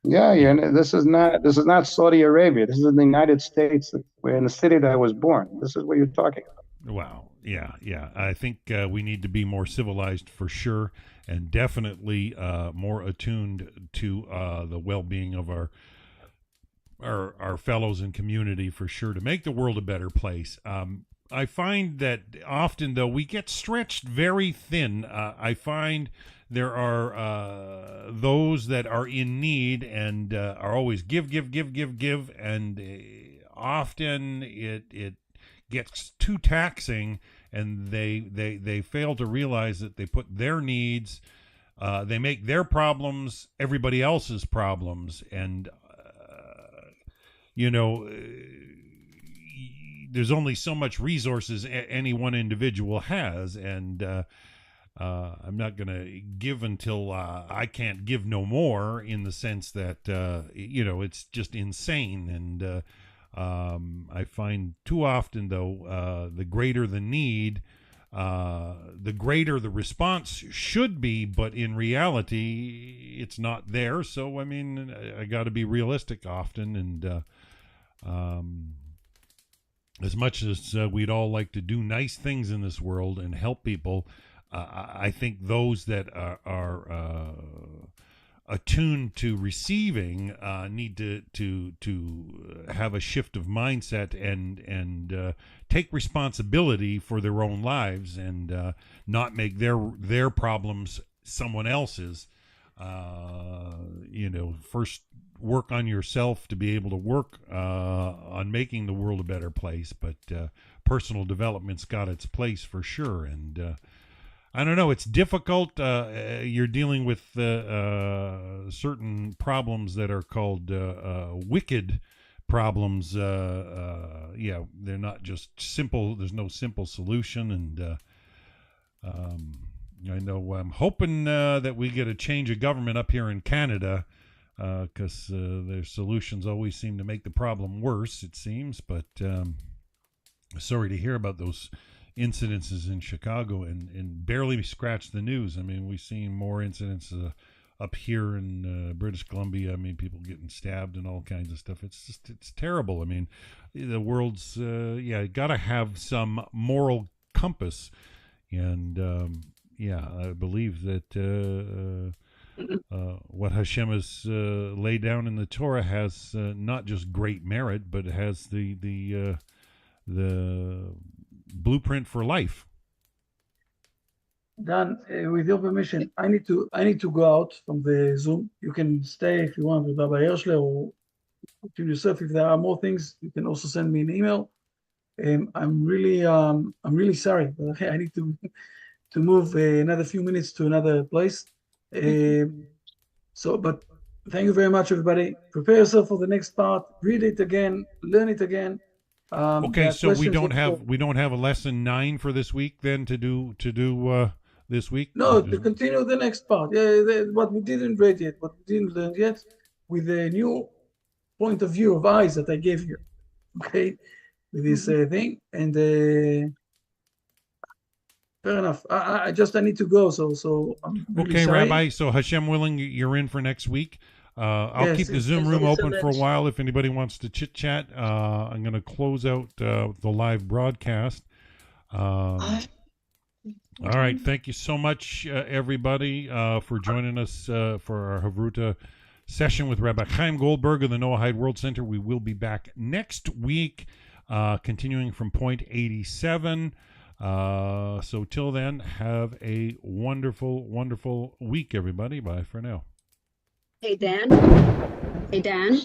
Yeah. This is not Saudi Arabia. This is in the United States. We're in the city that I was born. This is what you're talking about. Wow. Yeah. I think we need to be more civilized for sure, and definitely more attuned to the well-being of our fellows in community for sure, to make the world a better place. I find that often, though, we get stretched very thin. I find there are those that are in need and are always give, and often it gets too taxing, and they fail to realize that they put their needs, they make their problems everybody else's problems, and there's only so much resources any one individual has, and I'm not going to give until I can't give no more, in the sense that it's just insane. And I find too often, though, the greater the need, the greater the response should be, but in reality it's not there. So I mean, I got to be realistic often, and as much as we'd all like to do nice things in this world and help people, I think those that are attuned to receiving need to have a shift of mindset and take responsibility for their own lives, and not make their problems someone else's. First work on yourself to be able to work on making the world a better place, but personal development's got its place for sure. And I don't know, it's difficult. You're dealing with certain problems that are called wicked problems. They're not just simple. There's no simple solution. And I know I'm hoping that we get a change of government up here in Canada, because their solutions always seem to make the problem worse, it seems. But sorry to hear about those incidences in Chicago, and barely scratched the news. I mean, we've seen more incidents up here in British Columbia. I mean, people getting stabbed and all kinds of stuff. It's terrible. I mean, the world's got to have some moral compass, and I believe that what Hashem has laid down in the Torah has not just great merit, but it has the blueprint for life. Dan, with your permission, I need to go out from the Zoom. You can stay if you want with Rabbi Hirschler, or to yourself. If there are more things, you can also send me an email. I'm really sorry, but I need to move another few minutes to another place. But thank you very much, everybody. Prepare yourself for the next part. Read it again, learn it again. Okay, so we don't have a lesson 9 for this week then to do this week? No, to continue the next part. What we didn't read yet, what we didn't learn yet, with a new point of view of eyes that I gave you. Okay, with this thing, and fair enough. I need to go. So I'm really okay, sorry. Rabbi. So Hashem willing, you're in for next week. I'll keep the Zoom room open for a while if anybody wants to chit chat. I'm going to close out the live broadcast. All right. Thank you so much, everybody, for joining us for our Chavruta session with Rabbi Chaim Goldberg of the Noahide World Center. We will be back next week, continuing from point 87. So till then, have a wonderful, wonderful week, everybody. Bye for now. Hey, Dan. Hey, Dan.